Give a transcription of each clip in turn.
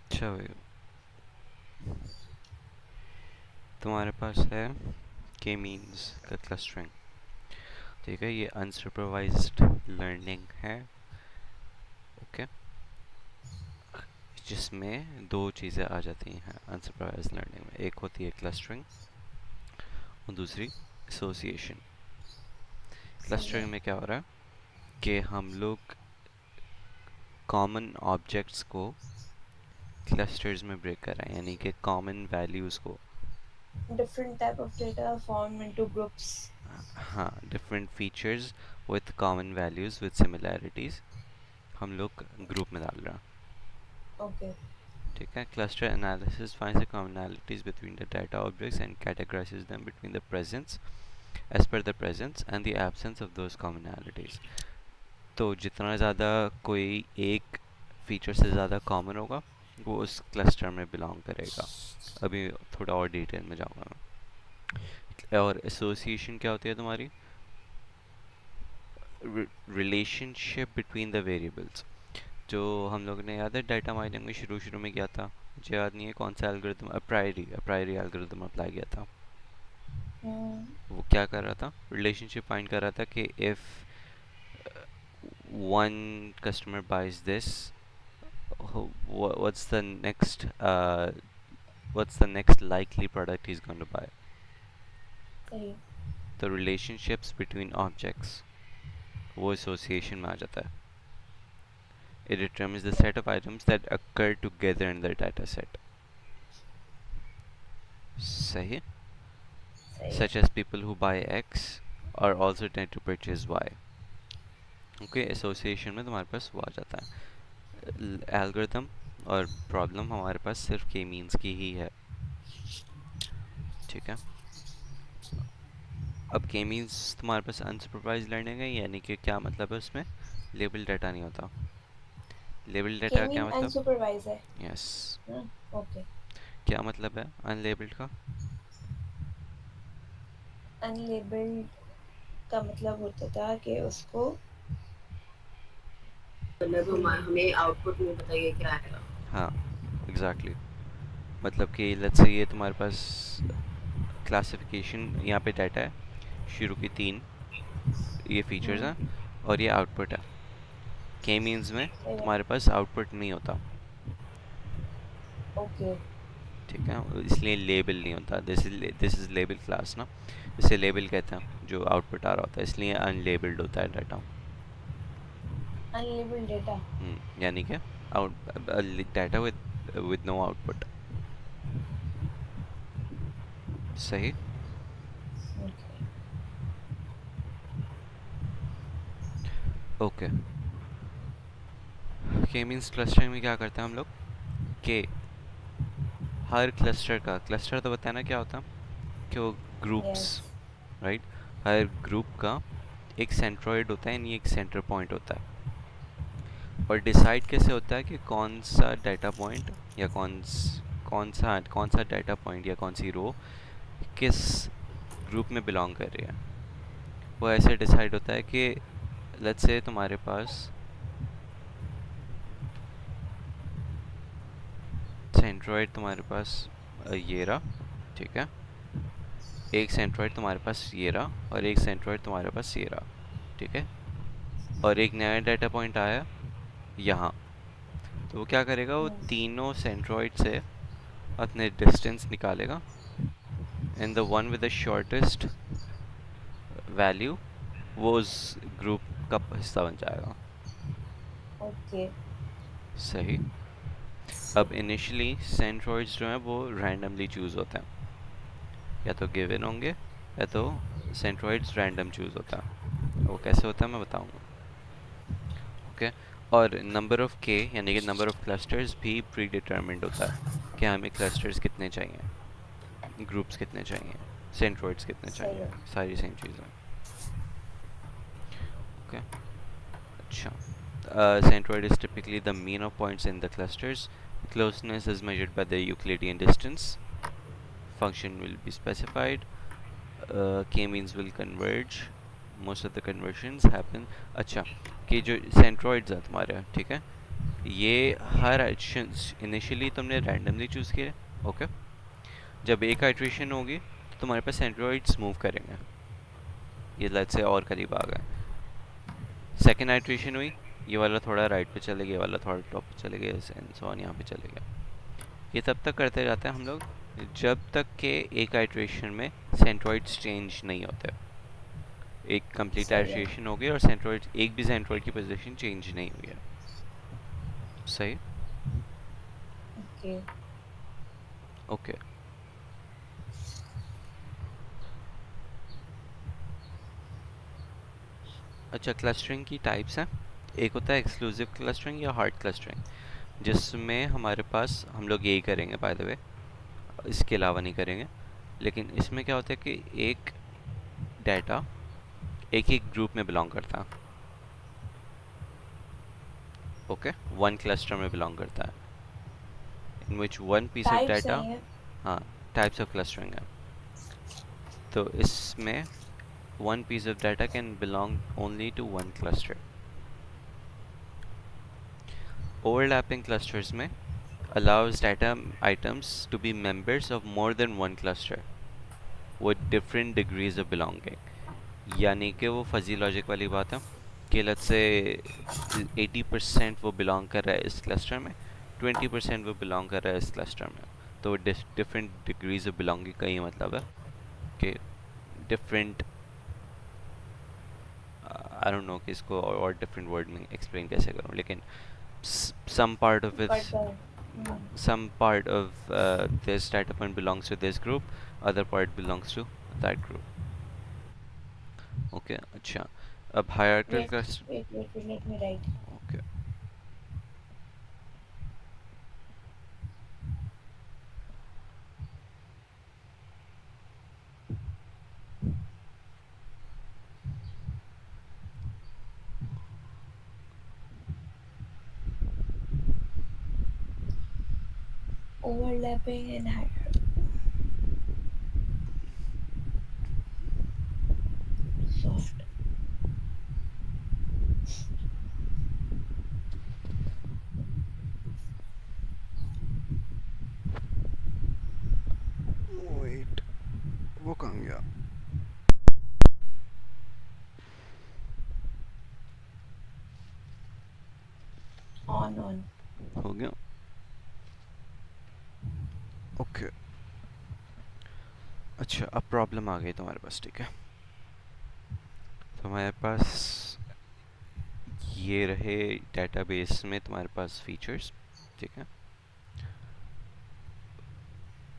अच्छा भाई, तुम्हारे पास है के मीन्स का क्लस्टरिंग। ठीक है, ये अनसुपरवाइज्ड लर्निंग है। ओके, जिसमें दो चीज़ें आ जाती हैं अनसुपरवाइज्ड लर्निंग में। एक होती है क्लस्टरिंग और दूसरी एसोसिएशन। सही है। क्लस्टरिंग में क्या हो रहा है कि हम लोग कॉमन ऑब्जेक्ट्स को क्लस्टर्स में ब्रेक कर रहे हैं, यानी कि कॉमन वैल्यूज़ को। Different type of data form into groups. हाँ, different features with common values with similarities हम लोग ग्रुप में डाल रहे हैं। Okay. ठीक है, cluster analysis finds the commonalities between the data objects and categorizes them between the presence as per the presence and the absence of those commonalities. तो जितना ज़्यादा कोई एक फीचर से ज़्यादा कॉमन होगा वो उस क्लस्टर में बिलोंग करेगा। अभी थोड़ा और डिटेल में जाऊँगा मैं। और एसोसिएशन क्या होती है तुम्हारी? Relationship between the variables. जो हम लोग ने याद है डाटा माइनिंग में शुरू शुरू में किया था, मुझे याद नहीं है कौन सा एल्गोरिथम, अप्रायरी एल्गोरिथम अप्लाई किया था। Hmm. वो क्या कर रहा था, रिलेशनशिप फाइंड कर रहा था कि if one customer buys this, what's the next likely product he's going to buy. सही. The relationships between objects वो association में आ जाता है. It determines the set of items that occur together in the data set. सही. सही है. Such as people who buy X are also tend to purchase Y. Okay, association में तुम्हारे पास वो आ जाता है. Algorithm और प्रॉब्लम हमारे पास सिर्फ के मीन्स की ही है. ठीक है, अब के मीन्स तुम्हारे पास अनसुपरवाइज लर्निंग है, यानी कि क्या मतलब है उसमें? लेबल डाटा नहीं होता. लेबल डाटा के का क्या मीन मतलब? अनसुपरवाइज है. यस. ओके. क्या मतलब है अनलेबल्ड का? अनलेबल्ड का मतलब होता था कि उसको मतलब हमें आउटपुट में बताइए क्या आएगा. हाँ, एग्जैक्टली exactly. मतलब कि लेट्स से ये तुम्हारे पास क्लासिफिकेशन यहाँ पे डाटा है, शुरू की 3 ये फीचर्स हैं और ये आउटपुट है. के मीन्स में सही है. तुम्हारे पास आउटपुट नहीं होता. ओके. ठीक है, इसलिए लेबल नहीं होता. दिस इज लेबल क्लास ना, इसे लेबल कहते हैं जो आउटपुट आ रहा होता है, इसलिए अनलेबल्ड होता है डाटा. Unlabelled data. यानी कि out data with no output. सही. Okay. Okay, K means clustering में क्या करते हैं हम लोग कि हर क्लस्टर का, क्लस्टर तो बताना क्या होता है कि वो ग्रुप्स, यस. राइट. हर ग्रुप का एक सेंट्रॉइड होता है, यानी एक सेंटर पॉइंट होता है. और डिसाइड कैसे होता है कि कौन सा डाटा पॉइंट या कौन सा डाटा पॉइंट या कौन सी रो किस ग्रुप में बिलोंग कर रही है. वो ऐसे डिसाइड होता है कि लेट्स से तुम्हारे पास सेंट्रॉइड तुम्हारे पास ये रहा. ठीक है, एक सेंट्रॉइड तुम्हारे पास ये रहा और एक सेंट्रॉइड तुम्हारे पास ये रहा. ठीक है, और एक नया डाटा पॉइंट आया यहाँ. तो वो क्या करेगा, वो तीनों सेंट्रॉइड से अपने डिस्टेंस निकालेगा and the one with the shortest value वो उस ग्रुप का हिस्सा बन जाएगा. ओके. सही. अब इनिशियली सेंट्रॉइड्स जो हैं वो रैंडमली चूज़ होते हैं, या तो गिवन होंगे या तो सेंट्रॉइड्स रैंडम चूज़ होता है. वो कैसे होता है मैं बताऊंगा. ओके, और नंबर ऑफ के यानी कि नंबर ऑफ क्लस्टर्स भी प्री डिटर्मिंड होता है कि हमें क्लस्टर्स कितने चाहिए, ग्रुप्स कितने चाहिए, सेंट्रॉइड्स कितने सही चाहिए, है. सारी सेम चीज़ें. ओके, अच्छा. Centroid is typically the mean of points in the clusters. Closeness is measured by the Euclidean distance. Function will be specified. K-means will converge. Most of the conversions happen. अच्छा, कि जो centroids हैं तुम्हारे, ठीक है, ये हर action initially तुमने randomly choose किया, ओके। जब एक आइट्रेशन होगी तो तुम्हारे पास सेंट्रोइड्स मूव करेंगे, ये लेट्स से और करीब आ गए। सेकेंड आइट्रेशन हुई, ये वाला थोड़ा राइट पे चले गया, ये वाला थोड़ा टॉप पे चले गया, एंड सो ऑन यहाँ पे चले गया। ये तब तक करते जाते हैं हम लोग जब तक के एक आइट्रेशन में सेंट्रोइड्स चेंज नहीं होते। एक कंप्लीट सही है। आइट्रेशन हो गई और सेंट्रोइड, एक भी सेंट्रोइड की पोजीशन चेंज नहीं हुई है। सही, ओके। ओके। अच्छा, क्लस्टरिंग की टाइप्स हैं। एक होता है एक्सक्लूसिव क्लस्टरिंग या हार्ड क्लस्टरिंग, जिसमें हमारे पास, हम लोग यही करेंगे बाय द वे, इसके अलावा नहीं करेंगे। लेकिन इसमें क्या होता है कि एक डाटा एक एक ग्रुप में बिलोंग करता है, ओके, वन क्लस्टर में बिलोंग करता है, in which one piece of types data. नहीं है। हाँ, टाइप्स ऑफ क्लस्टरिंग है। तो इसमें one piece of data can belong only to one cluster. Overlapping clusters में allows data items to be members of more than one cluster with different degrees of belonging. यानी कि वो fuzzy logic वाली बात है कि लेट्स से 80% वो belong कर रहा है इस क्लस्टर में, 20% वो बिलोंग कर रहा है इस क्लस्टर में। तो डिफरेंट डिग्रीज ऑफ बिलोंगिंग का ये मतलब है कि डिफरेंट, आई डोंट नो कि इसको और डिफरेंट वर्ड में एक्सप्लेन कैसे करूँ, लेकिन some part of its, but some part of this data point belongs to this group, other part belongs to that group. Okay, अच्छा, अब hierarchical wait cluster, wait wait wait let me write. okay, overlapping and higher soft. wait, वो कहाँ गया? On on. हो गया, okay. अच्छा, अब problem आ गई तुम्हारे पास, ठीक है। तुम्हारे पास ये रहे डेटाबेस में तुम्हारे पास फीचर्स, ठीक है,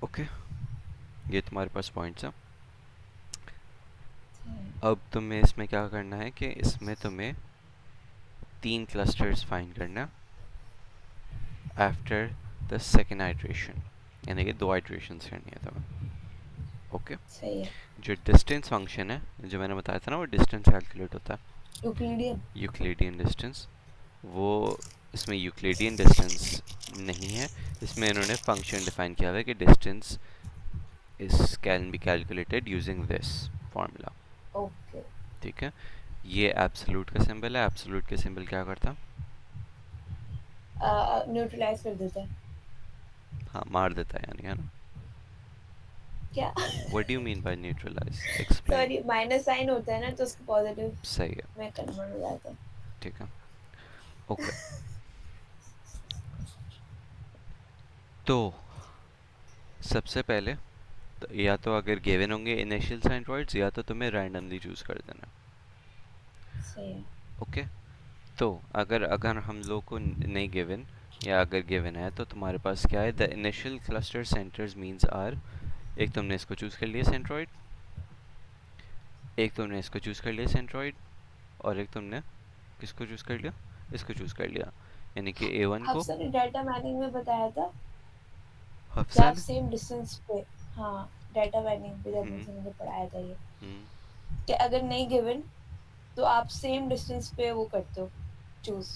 ओके, ये तुम्हारे पास पॉइंट्स हैं। अब तुम्हें इसमें क्या करना है कि इसमें तुम्हें 3 क्लस्टर्स फाइंड करना आफ्टर द सेकेंड आइट्रेशन, यानी कि 2 आइट्रेशंस करनी है तुम्हें, ओके। सही है। जो डिस्टेंस फंक्शन है, जो मैंने बताया था ना, वो डिस्टेंस कैलकुलेट होता है, यूक्लिडियन। Euclidean distance. वो इसमें यूक्लिडियन डिस्टेंस नहीं है, इसमें इन्होंने फंक्शन डिफाइन किया हुआ है कि डिस्टेंस इस can be calculated using this formula, okay. ठीक है। ये एब्सोल्यूट का सिंबल है, एब्सोल्यूट के सिंबल क्या करता है? न्यूट्रलाइज कर देता है। हाँ, मार देता है यानी, है ना। क्या? What do you mean by neutralise, explain. Sorry, minus sign होता है ना तो उसको पॉजिटिव सही है, में कन्वर्ट हो जाता है। ठीक है, ओके। तो सबसे पहले तो या तो अगर गिवन होंगे इनिशियल सेंट्रोइड्स, या तो तुम्हें रैंडमली चूज कर देना, सही है। ओके। तो अगर अगर हम लोग को नहीं गिवन, या अगर गिवन है तो तुम्हारे पास क्या है, the initial cluster centres means are, एक तुमने इसको चूज कर लिया सेंट्रोइड, एक तुमने इसको चूज कर लिया सेंट्रोइड, और एक तुमने किसको चूज कर लिया, इसको चूज कर लिया, यानी कि A1 को। हफ्सा ने डाटा माइनिंग में बताया था हफ्सा जब ने, सेम डिस्टेंस पे। हाँ, डाटा माइनिंग पे जब हम्म, मुझे मुझे पढ़ाया था ये हम्म, कि अगर नहीं गिवन तो आप सेम डिस्टेंस पे वो करते हो चूज।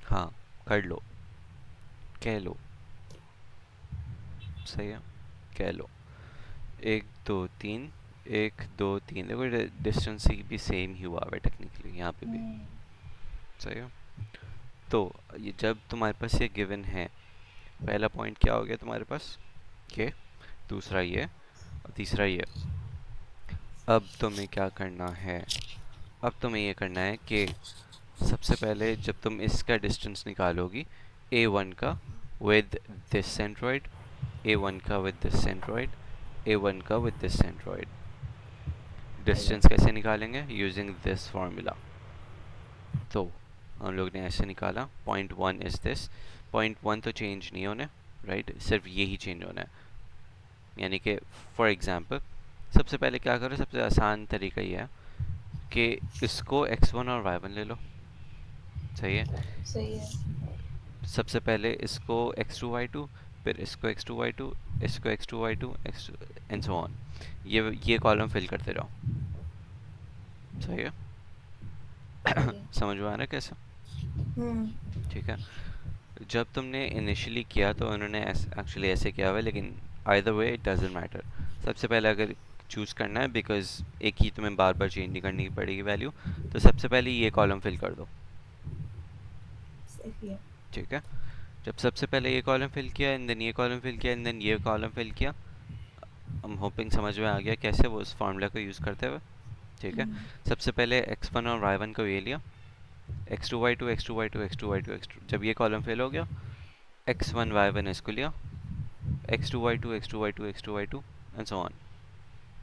हाँ, कर लो, कह लो, सही है, कह लो, 1 2 3, 1 2 3, देखो डिस्टेंस भी सेम ही हुआ है टेक्निकली यहाँ पे भी, हम्म। सही है। तो ये जब तुम्हारे पास ये गिवन है, पहला पॉइंट क्या हो गया तुम्हारे पास, ये, दूसरा ये, और तीसरा ये। अब तुम्हें क्या करना है, अब तुम्हें ये करना है कि सबसे पहले जब तुम इसका डिस्टेंस निकालोगी, a1 का विद दिस सेंट्रोइड, a1 का विद दिस सेंट्रोइड, a1 का विद दिस सेंट्रोइड, डिस्टेंस कैसे निकालेंगे, यूजिंग दिस फार्मूला। तो हम लोग ने ऐसे निकाला, point one is this, point one तो चेंज नहीं होने, राइट, सिर्फ यही चेंज होना है। यानी कि फॉर एग्जांपल सबसे पहले क्या करो, सबसे आसान तरीका ये है कि इसको x1 और y1 ले लो, सही है। सही है। सबसे पहले इसको x2 y2, फिर इसको x2 y2, इसको x2 y2, x and so on, ये कॉलम फिल करते रहो, सही है। सही है। समझ में आ रहा है कैसे, ठीक है। जब तुमने इनिशियली किया तो उन्होंने एक्चुअली ऐसे किया हुआ है, लेकिन either way it doesn't matter. सबसे पहले अगर चूज़ करना है, बिकॉज एक ही तुम्हें बार बार चेंज नहीं करनी पड़ेगी वैल्यू, तो सबसे पहले ये कॉलम फिल कर दो, सही है। ठीक है। जब सबसे पहले ये कॉलम फिल किया, एंड देन ये कॉलम फिल किया, एंड देन ये कॉलम फिल किया, हम होपिंग समझ में आ गया कैसे वो उस फार्मूला को यूज़ करते हुए, ठीक है। सबसे पहले x1 और y1 को ये लिया, x2 y2, x2 y2, x2 y2, x2, जब ये कॉलम फिल हो गया, x1 y1 इसको लिया, x2 y2, x2 y2, x2 y2 and so on.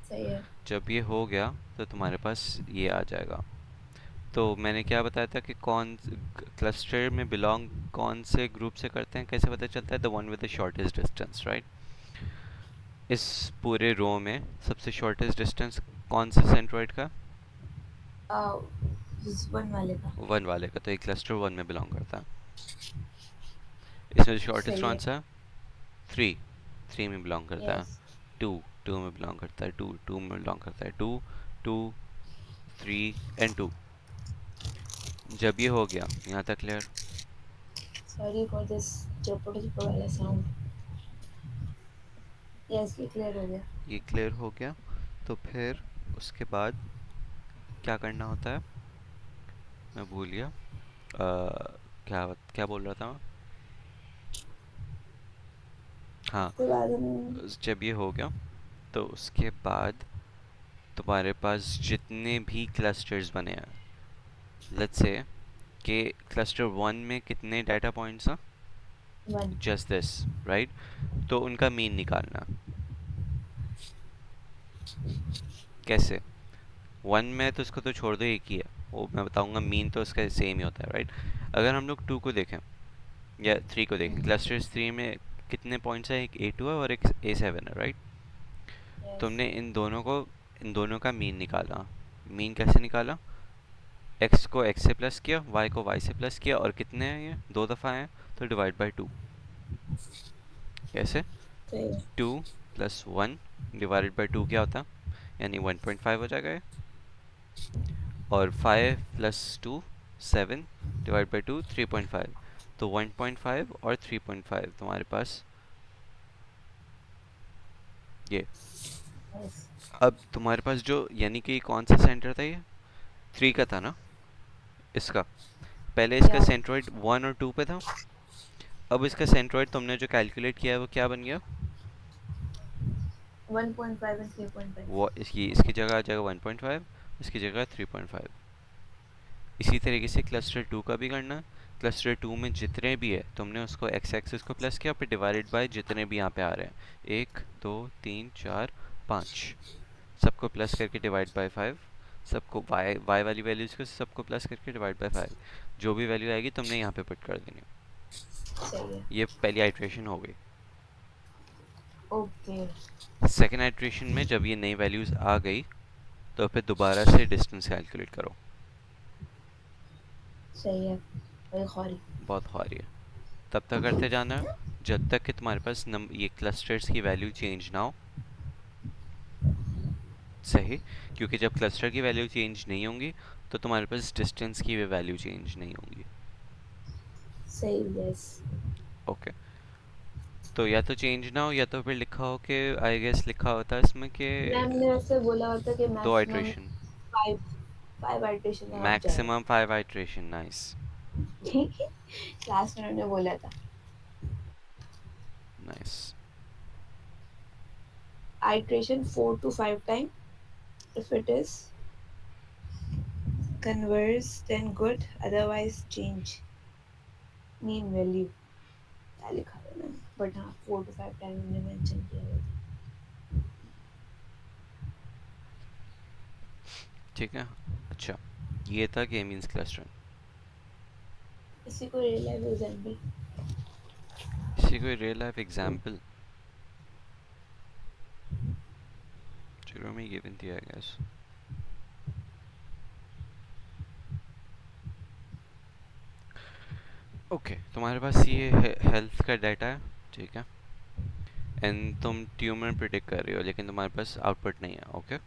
सही है। जब ये हो गया तो तुम्हारे पास ये आ जाएगा। तो मैंने क्या बताया था कि कौन क्लस्टर में बिलोंग कौन से ग्रुप से करते हैं, कैसे पता चलता है, the one with the shortest distance, right. इस पूरे रो में सबसे शॉर्टेस्ट डिस्टेंस कौन से सेंट्रोइड का, वन वाले का। वन वाले का, तो एक क्लस्टर वन में बिलोंग करता है। इसमें शॉर्टेस्ट सही कौन है। सा, थ्री, थ्री में बिलोंग करता है। यस। टू, टू में बिलोंग करता है, टू, टू में बिलोंग करता है, two, two, three and two. जब ये हो गया यहाँ तक क्लियर, सॉरी फॉर दिस चुप चुप वाला साउंड। यस, ये क्लियर हो गया। ये क्लियर हो गया, तो फिर उसके बाद क्या करना होता है, मैं भूल गया, क्या क्या बोल रहा था मैं, हाँ। उसके बाद हम जब ये हो गया तो उसके बाद तुम्हारे पास जितने भी क्लस्टर्स बने हैं, लेट्स से कि क्लस्टर वन में कितने डाटा पॉइंट्स हैं, वन। Just this, right. तो उनका मीन निकालना, कैसे, वन में तो इसको तो छोड़ दो, एक ही है, वो मैं बताऊंगा, मीन तो इसका सेम ही होता है, राइट। अगर हम लोग टू को देखें या थ्री को देखें, क्लस्टर्स थ्री में कितने पॉइंट्स हैं, एक A2 है और एक A7 है, राइट। यस। तुमने इन दोनों का मीन निकाला। मीन कैसे निकाला, x को x से प्लस किया, y को y से प्लस किया, और कितने हैं ये, दो दफ़ा हैं, तो डिवाइड बाय टू, कैसे, सही है। Two plus one divided by two क्या होता है, यानी 1.5 हो जाएगा ये, और 5 plus two 7 divide by two 3.5, तो 1.5 और 3.5 तुम्हारे पास ये। यस। अब तुम्हारे पास जो, यानी कि कौन सा सेंटर था ये, थ्री का था ना, इसका पहले इसका क्या? सेंट्रोइड वन और टू पे था। अब इसका सेंट्रोइड तुमने जो कैलकुलेट किया है वो क्या बन गया, 1.5 एंड 3.5। वो इसकी जगह आ जाएगा 1.5, इसकी जगह 3.5। इसी तरीके से क्लस्टर टू का भी करना है। क्लस्टर टू में जितने भी है तुमने उसको एक्स एक्सिस को प्लस किया, फिर डिवाइडेड बाय जितने भी यहाँ पे आ रहे हैं, एक दो तीन चार पाँच, सबको प्लस करके डिवाइड बाय फाइव, सबको वाई वाई वाली वैल्यूज़ को सबको प्लस करके डिवाइड बाय फाइव, जो भी वैल्यू आएगी तुमने यहाँ पे पुट कर देनी। सही है। ये पहली आइट्रेशन हो गई। ओके। सेकेंड आइट्रेशन में जब ये नई वैल्यूज़ आ गई तो फिर दोबारा से डिस्टेंस कैलकुलेट करो। सही है। वही खौरी। बहुत खारी है। तब तक करते जाना है जब तक कि तुम्हारे पास ये क्लस्टर्स की वैल्यू चेंज ना हो, सही। क्योंकि जब क्लस्टर की वैल्यू चेंज नहीं होंगी तो तुम्हारे पास डिस्टेंस की भी वैल्यू चेंज नहीं होंगी। सही। यस। ओके, तो या तो चेंज ना हो या तो फिर लिखा हो कि, आई गेस लिखा होता है इसमें कि मैम ने वैसे बोला होता कि दो मैक्सिमम आइट्रेशन, 5 5 आइटरेशन में आप जाए। Maximum 5 iteration, nice. क्लास में उन्होंने बोला था nice. iteration 4 to 5 times. If it is converse, then good. Otherwise, change mean value. क्या लिखा था मैंने बट हाँ 4 to 5 टाइम हमने मेंशन किया हुआ था। ठीक है। अच्छा, ये था के मीन्स क्लस्टरिंग। इसी को रियल लाइफ एग्जाम्पल इसी कोई रियल लाइफ एग्जांपल शुरू में गिवन थी आई गेस। ओके, तुम्हारे पास ये हेल्थ का डाटा है, ठीक है, एंड तुम ट्यूमर प्रिडिक्ट कर रही हो लेकिन तुम्हारे पास आउटपुट नहीं है। ओके,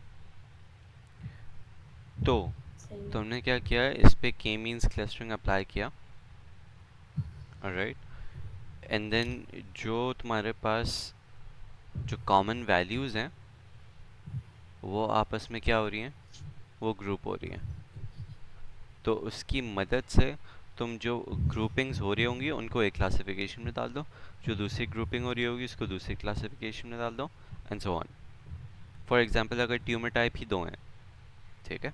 तो सही है। तुमने क्या किया, इस पे के मीन्स क्लस्टरिंग अप्लाई किया, ऑलराइट, एंड देन जो तुम्हारे पास जो कॉमन वैल्यूज़ हैं वो आपस में क्या हो रही हैं, वो ग्रुप हो रही हैं। तो उसकी मदद से तुम जो ग्रुपिंग्स हो रही होंगी उनको एक क्लासिफिकेशन में डाल दो, जो दूसरी ग्रुपिंग हो रही होगी उसको दूसरी क्लासिफिकेशन में डाल दो, and so on. For example अगर ट्यूमर टाइप ही दो हैं, ठीक है,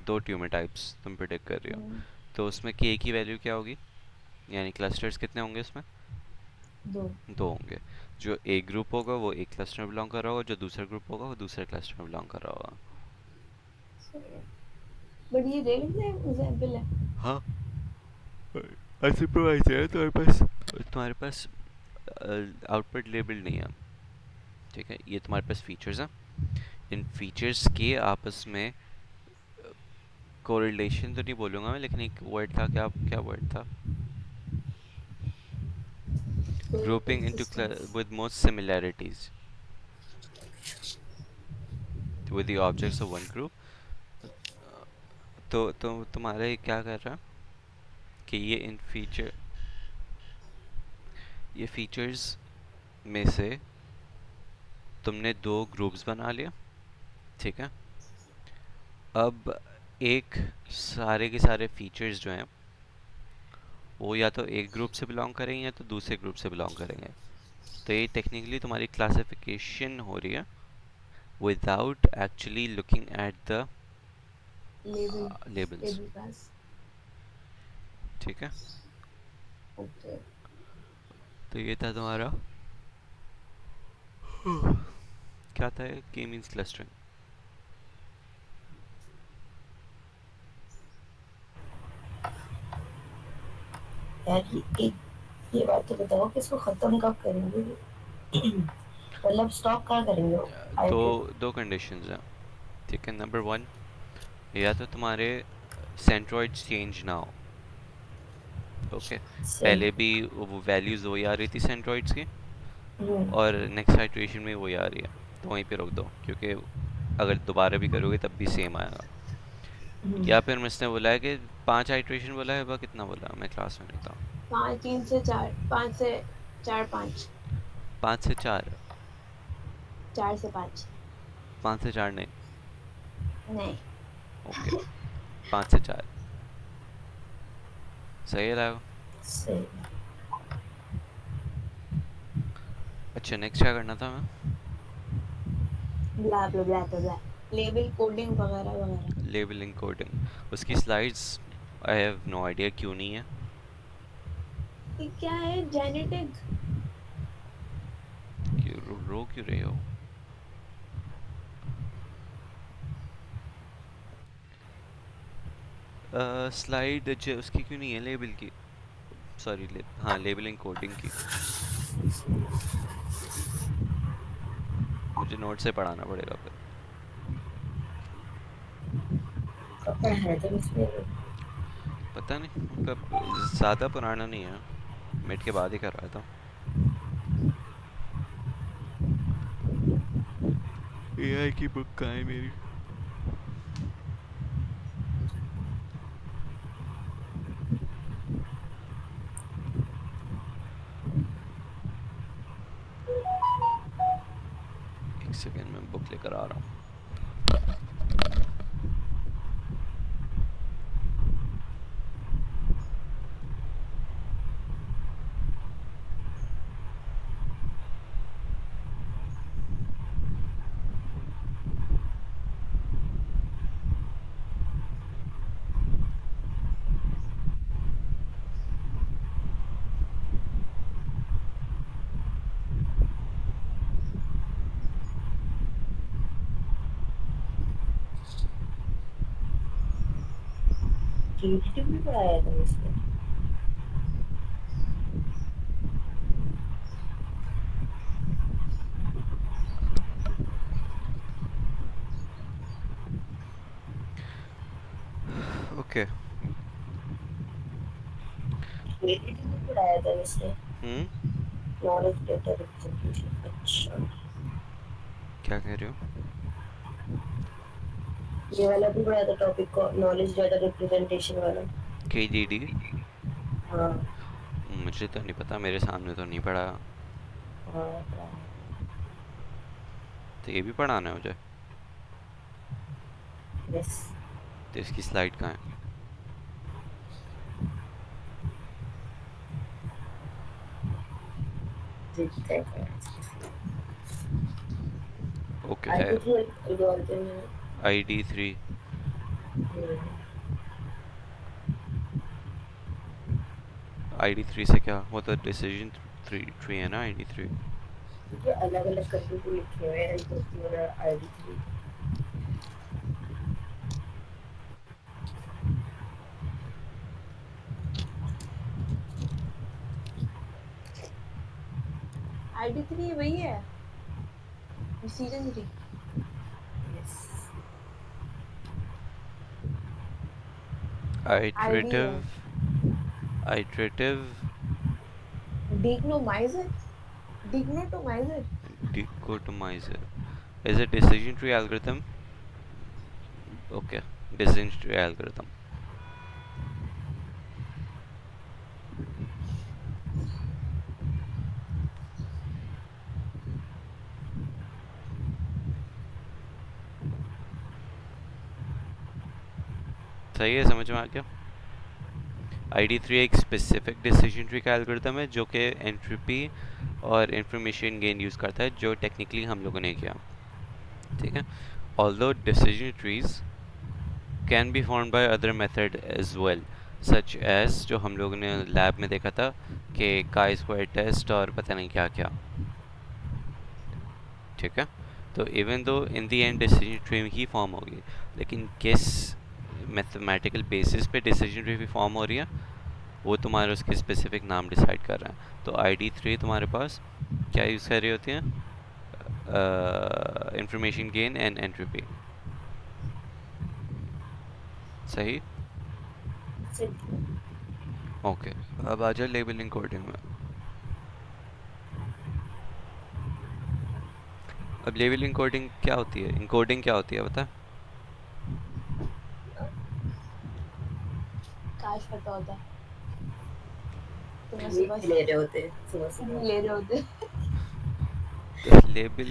दो ट्यूमर टाइप्स तुम प्रिडिक्ट कर रही हो, हम्म, तो उसमें के की वैल्यू क्या होगी, यानी क्लस्टर्स कितने होंगे उसमें, दो दो होंगे। जो एक ग्रुप होगा वो एक क्लस्टर में बिलोंग कर रहा होगा, जो दूसरा ग्रुप होगा वो दूसरे क्लस्टर में बिलोंग कर रहा होगा। सही है बट ये रियल लाइफ एग्जाम्पल है। हाँ, अनसुपरवाइज्ड है तुम्हारे पास आउटपुट लेबल नहीं है, ठीक है, ये तुम्हारे पास फीचर्स हैं, इन फीचर्स के आपस में कोरिलेशन तो नहीं बोलूँगा मैं, लेकिन एक वर्ड था, क्या क्या वर्ड था, grouping into Coexistence. With most similarities with the objects of one group. तो तुम्हारा ये क्या कर रहा है कि ये फीचर्स में से तुमने दो ग्रुप्स बना लिया, ठीक है। अब एक सारे के सारे फीचर्स जो हैं वो या तो एक ग्रुप से बिलोंग करेंगे या तो दूसरे ग्रुप से बिलोंग करेंगे। तो ये टेक्निकली तुम्हारी क्लासिफिकेशन हो रही है without actually looking at the Label. Labels, Label class. ठीक है। Okay. तो ये था तुम्हारा क्या था, के मीन्स क्लस्टरिंग। यार ये बात तो बताओ कि इसको खत्म कब करेंगे मतलब स्टॉप कहाँ करेंगे दो आइटरेट दो कंडीशंस हैं, ठीक है। नंबर वन, या तो तुम्हारे सेंट्रॉइड्स चेंज ना हो, ओके, से पहले भी वो वैल्यूज़ वही आ रही थी सेंट्रॉइड्स की हम्म, और नेक्स्ट आइट्रेशन में वही आ रही है, तो वहीं पे रोक दो, क्योंकि अगर दोबारा भी करोगे तब भी सेम आएगा। हम्म। या फिर मुझसे बोला है कि 5 आइट्रेशन बोला है, वह कितना बोला, मैं क्लास में नहीं था। 5 3 से 4 5 से 4 5 5 से 4, 4 से 5 5 से 4 नहीं, नहीं ओके, 5 से 4 सही है लागो। सही अच्छा, नेक्स्ट क्या करना था मैं, ब्ला ब्ला ब्ला ब्ला लेबल कोडिंग वगैरह वगैरह लेबलिंग कोडिंग, उसकी slides I have no idea क्यों नहीं है। ये क्या है जेनेटिक क्यों रो क्यों रहे हो। स्लाइड उसकी क्यों नहीं है, लेबल की, सॉरी हाँ, लेबलिंग कोडिंग की। मुझे नोट से पढ़ाना पड़ेगा फिर। कब है तो इसमें पता नहीं, कब, ज़्यादा पुराना नहीं है, मिड के बाद ही कर रहा था। एआई की बुक कहाँ है मेरी। एक सेकेंड में बुक लेकर आ रहा हूँ। क्रिएटिव भी पढ़ाया था इसमें। ओके। क्रिएटिव भी पढ़ाया था इसमें। हम्म। नॉलेज डेटा रिप्रेजेंटेशन, अच्छा। क्या कह रहे हो? ये वाला भी पढ़ाया था टॉपिक को, नॉलेज डेटा रिप्रेजेंटेशन वाला। KDD? हाँ। मुझे तो नहीं पता, मेरे सामने तो नहीं पढ़ा। हाँ पढ़ाया। तो ये भी पढ़ाना है मुझे? यस। तो इसकी स्लाइड कहाँ है? देखते हैं। ओके आई है। थी एल्गोरिथम है। ID3। ID3 से क्या वो तो डिसीजन ट्री है ना ID3। क्योंकि अलग अलग करके तो लिखे हुए हैं एल्गोरिथम और आईडी थ्री। आईडी थ्री वही है, डिसीजन थ्री। यस। आईडी है। Iterative. Iterative dichotomiser, dichotomiser. Dichotomiser is a decision tree algorithm. Okay, decision tree algorithm. सही है, समझ में आ गया। ID3 एक स्पेसिफिक डिसीजन ट्री का एल्गोरिथम है जो कि एंट्रोपी और इंफॉर्मेशन गेन यूज़ करता है, जो टेक्निकली हम लोगों ने किया। ठीक है। Although decision trees can be formed by other method as well, such as जो हम लोगों ने लैब में देखा था कि काई स्क्वायर टेस्ट और पता नहीं क्या क्या। ठीक है। तो even though in the and decision tree he form होगी, लेकिन किस मैथमेटिकल बेसिस पे डिसीजन ट्री फॉर्म हो रही है वो तुम्हारे उसके स्पेसिफिक नाम डिसाइड कर रहे हैं। तो ID3 तुम्हारे पास क्या यूज़ कर रही होती है? Information gain and entropy. सही। ओके। अब आ जाओ लेबलिंग कोडिंग में। अब लेबलिंग कोडिंग क्या होती है, इनकोडिंग क्या होती है बता। काश पता होता, तुम सुबह ले रहे होते, सुबह सुबह ले रहे होते। तो लेबल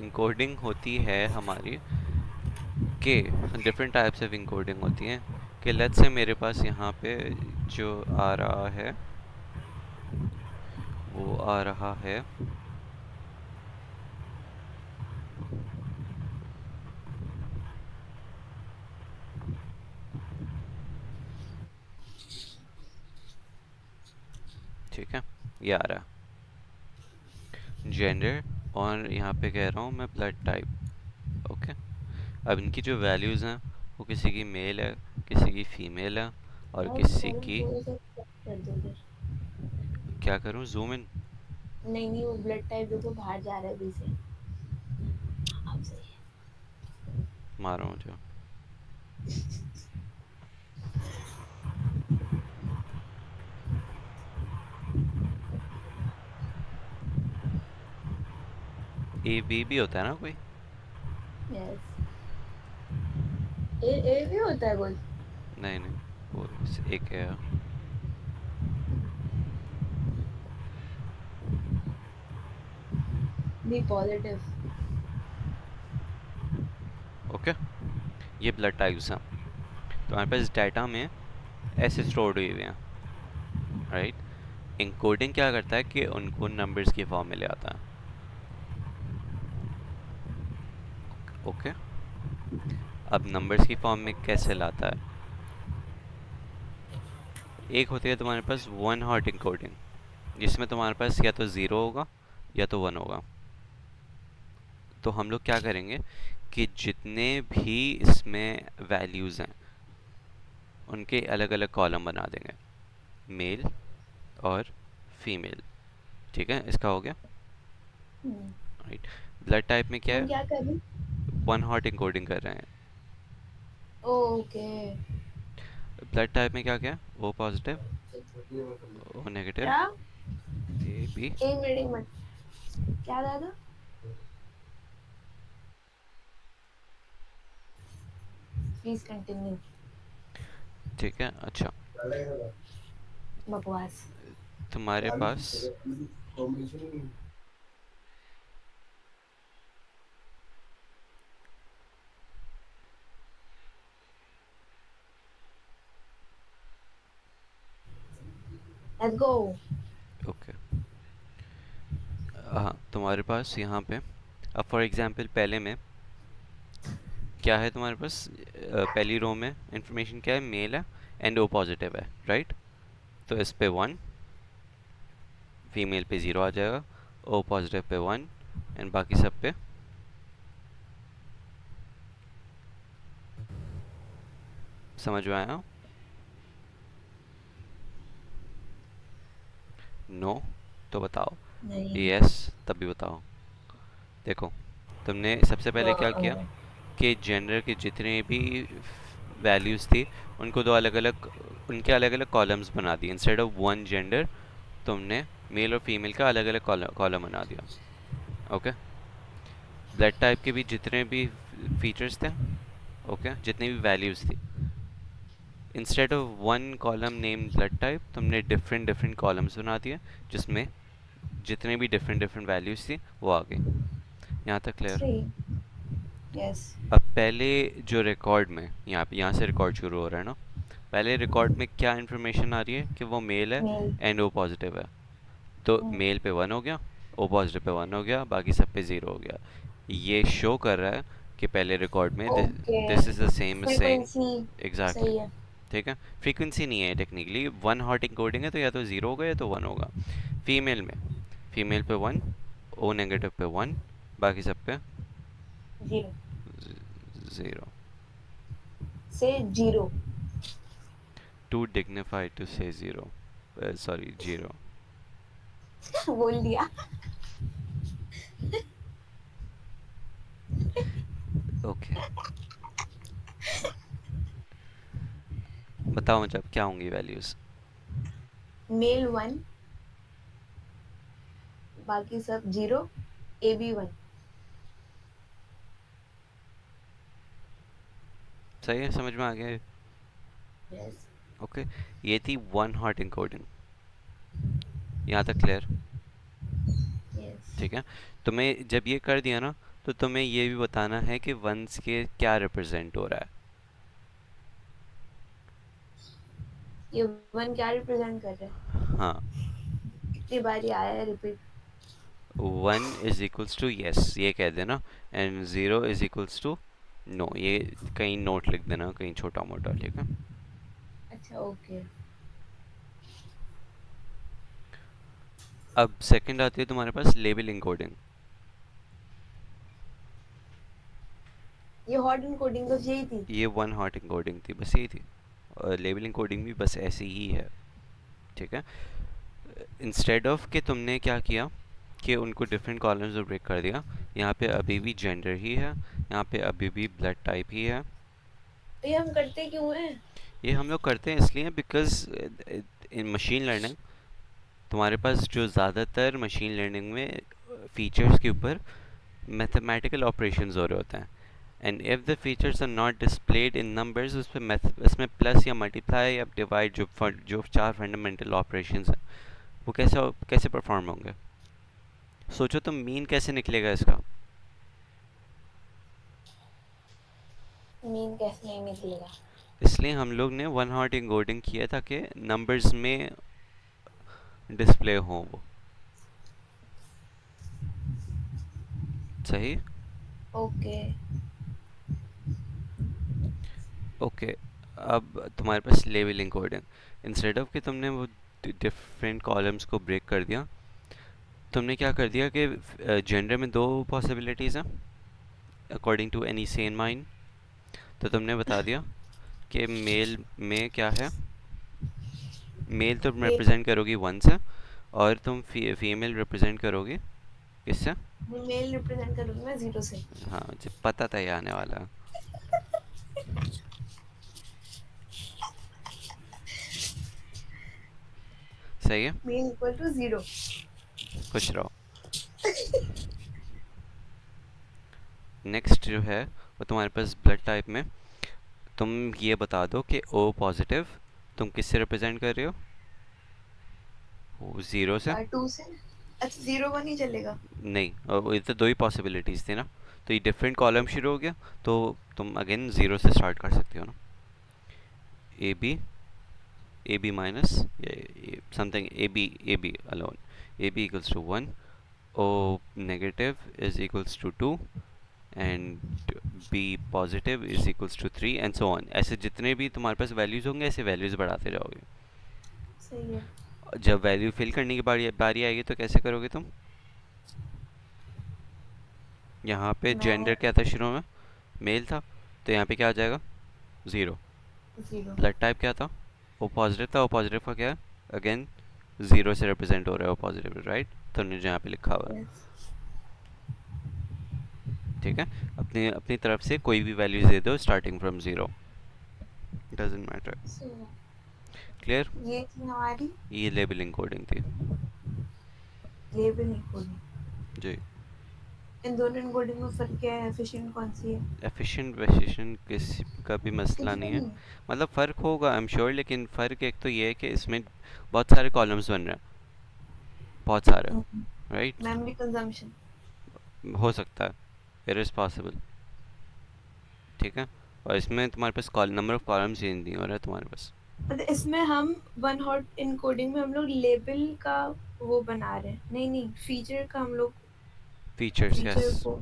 इनकोडिंग होती है हमारी के डिफरेंट टाइप्स ऑफ इनकोडिंग होती हैं। कि लेट्स से मेरे पास यहाँ पे जो आ रहा है वो आ रहा है ठीक है, ये आ रहा है जेंडर, और यहाँ पे कह रहा हूँ मैं ब्लड टाइप। ओके। अब इनकी जो वैल्यूज़ हैं वो किसी की मेल है, किसी की फीमेल है, और और किसी कॉलम की। थोड़ा सा कर दो उधर। क्या करूँ, जूम इन? नहीं नहीं, वो ब्लड टाइप देखो बाहर जा रहा है अभी से। अब सही है। मारो मुझे। AB भी होता है ना कोई? यस। ए भी होता है कोई? नहीं नहीं, वो एक है। B positive. ओके। ये ब्लड टाइप्स हैं। तो हमारे पास डाटा में ऐसे स्टोर्ड हुए हुए हैं, राइट। इनकोडिंग क्या करता है कि उनको नंबर्स की फॉर्म में ले आता है। ओके। अब नंबर्स की फॉर्म में कैसे लाता है? एक होती है तुम्हारे पास वन हॉट इनकोडिंग, जिसमें तुम्हारे पास या तो ज़ीरो होगा या तो वन होगा। तो हम लोग क्या करेंगे कि जितने भी इसमें वैल्यूज़ हैं उनके अलग अलग कॉलम बना देंगे, मेल और फीमेल। ठीक है, इसका हो गया। हम्म, राइट। ब्लड टाइप में क्या हम है? क्या कर रहे? वन हॉट इंकोडिंग कर रहे हैं। ओके। ब्लड टाइप में क्या क्या है? ओ पॉजिटिव, ओ नेगेटिव, क्या? A B. एक मिनट, एक मिनट, क्या दादा? Please continue. ठीक है, अच्छा। बकवास। तुम्हारे पास लेट्स गो। ओके, हाँ तुम्हारे पास यहाँ पे, अब फॉर एग्जांपल पहले में क्या है तुम्हारे पास? पहली रो में इंफॉर्मेशन क्या है? मेल है एंड ओ पॉजिटिव है, राइट? तो इस पे वन, फीमेल पे ज़ीरो आ जाएगा, O positive pay one, and बाकी सब पे। समझ में आया? नो? तो बताओ। नहीं। यस? तब भी बताओ। देखो, तुमने सबसे पहले क्या किया हाँ। कि जेंडर के जितने भी वैल्यूज़ थी उनको दो अलग अलग, उनके अलग अलग कॉलम्स बना दिए। इंस्टेड ऑफ वन जेंडर तुमने मेल और फीमेल का अलग अलग कॉलम बना दिया। ओके। ब्लड टाइप के भी जितने भी फीचर्स थे, ओके, जितनी भी वैल्यूज़ थी, instead of one column name blood type तुमने डिफरेंट डिफरेंट कॉलम्स बना दिए, जिसमें जितने भी डिफरेंट डिफरेंट वैल्यूज़ थी वो आ गई। यहाँ तक क्लियर? सही। यस। अब पहले जो रिकॉर्ड में, यहाँ से रिकॉर्ड शुरू हो रहा है ना, पहले रिकॉर्ड में क्या इन्फॉर्मेशन आ रही है कि वो मेल है मेल। एंड ओ पॉजिटिव है। तो मेल पे वन हो गया, ओ पॉजिटिव पे वन हो गया, बाकी सब पे ज़ीरो हो गया। ये शो कर रहा है कि पहले रिकॉर्ड में okay. This is the same as saying. Frequency. Exactly. सही है। ठीक है, फ्रीक्वेंसी नहीं है टेक्निकली, वन हॉट इंकोडिंग है, तो या तो ज़ीरो होगा या तो वन होगा। फीमेल में, फीमेल पे वन, ओ नेगेटिव पे वन, बाकी सब पे जीरो। ज़ीरो। से जीरो। टू डिग्निफाइड टू से ज़ीरो, सॉरी जीरो। बोल दिया। ओके, बताओ मतलब क्या होंगी वैल्यूज़? मेल वन, बाकी सब जीरो, ए बी वन। सही है, समझ में आ गया? यस। ओके, ये थी वन हॉट इंकोडिंग। यहाँ तक क्लियर? यस। ठीक है, तुम्हें जब ये कर दिया ना, तो तुम्हें ये भी बताना है कि वंस के क्या रिप्रेजेंट हो रहा है। ये वन क्या रिप्रेजेंट कर रहा है? हाँ, कितनी बार ये आया है repeat? One is equals to yes ये कह देना, and zero is equals to no, ये कहीं नोट लिख देना कहीं छोटा मोटा। ठीक है, अच्छा, ओके। अब सेकंड आती है तुम्हारे पास लेबल इंकोडिंग। ये हॉट एंड कोडिंग तो यही थी। ये वन हॉट इंकोडिंग थी, बस यही थी। और लेबल इंकोडिंग भी बस ऐसी ही है। ठीक है, इंस्टेड ऑफ कि तुमने क्या किया कि उनको डिफरेंट कॉलम्स में ब्रेक कर दिया, यहाँ पे अभी भी जेंडर ही है, यहाँ पे अभी भी ब्लड टाइप ही है। तो ये हम करते क्यों हैं? ये हम लोग करते हैं इसलिए बिकॉज इन मशीन लर्निंग तुम्हारे पास जो ज़्यादातर मशीन लर्निंग में फीचर्स के ऊपर मैथमेटिकल ऑपरेशंस हो रहे होते हैं, and if the features are not displayed in numbers, उस पर इसमें प्लस या मल्टीप्लाई या डिवाइड जो चार फंडामेंटल ऑपरेशंस हैं वो कैसे कैसे परफॉर्म होंगे? सोचो तो मीन कैसे निकलेगा इसका? मीन कैसे नहीं निकलेगा? इसलिए हम लोग ने वन हॉट एन्कोडिंग किया ताकि नंबर्स में डिस्प्ले हो वो। सही? ओके। ओके, अब तुम्हारे पास लेवल एन्कोडिंग, इंस्टेड ऑफ कि तुमने वो डिफरेंट कॉलम्स को ब्रेक कर दिया, तुमने क्या कर दिया कि जेंडर में दो पॉसिबिलिटीज़ हैं according to any sane mind. तो तुमने बता दिया कि मेल में क्या है, मेल तुम मेल रिप्रेजेंट करोगी 1 से, और तुम फीमेल रिप्रेजेंट करोगी किससे? मेल रिप्रेजेंट करूंगी मैं 0 से। हाँ, मुझे पता था ये आने वाला है। सही है, मेल इक्वल टू 0। खुश रहो। नेक्स्ट जो है वो तुम्हारे पास ब्लड टाइप में, तुम ये बता दो कि ओ पॉजिटिव तुम किससे रिप्रेजेंट कर रहे हो? वो 0 से? 2 से। अच्छा 0 1 ही चलेगा। नहीं, ये तो दो ही पॉसिबिलिटीज़ थी ना, तो ये डिफरेंट कॉलम शुरू हो गया, तो तुम अगेन 0 से स्टार्ट कर सकते हो ना। A B minus something, A B alone, A B equals to 1, O negative is equals to 2, and B positive is equals to 3 and so on. ऐसे जितने भी तुम्हारे पास वैल्यूज़ होंगे ऐसे वैल्यूज़ बढ़ाते जाओगे। सही है। जब वैल्यू फिल करने की बारी बारी आएगी तो कैसे करोगे तुम? यहाँ पे मैं जेंडर क्या था शुरू में? मेल था, तो यहाँ पे क्या आ जाएगा? 0। 0। ब्लड टाइप क्या था? ओ पॉजिटिव था, ओ पॉजिटिव का क्या है? अगेन 0 से रिप्रेजेंट हो रहा है ओ पॉजिटिव, राइट? तुमने जो यहाँ पे लिखा हुआ है, यस। ठीक है। अपनी अपनी तरफ से कोई भी वैल्यूज दे दो स्टार्टिंग फ्रॉम 0, डजेंट मैटर। सही है। क्लियर? ये थी हमारी ये लेबलिंग कोडिंग थी। Label equal. जी। इन दोनों एन्कोडिंग में फर्क क्या है? एफिशिएंट कौन सी है? एफिशिएंट वेफिशिएंट किसी का भी मसला कुछ भी नहीं है, नहीं है। मतलब फ़र्क होगा आई एम श्योर, लेकिन फ़र्क एक तो ये है कि इसमें बहुत सारे कॉलम्स बन रहे हैं, बहुत सारे, राइट? Memory consumption. हो सकता है, इट इज़ पॉसिबल, ठीक है। और इसमें तुम्हारे पास call number of columns change नहीं हो रहा है तुम्हारे पास। मतलब इसमें हम वन हॉट इनकोडिंग में हम लोग लेबल का वो बना रहे हैं। नहीं नहीं, फीचर का हम लोग फीचर्स, यस। फीचर को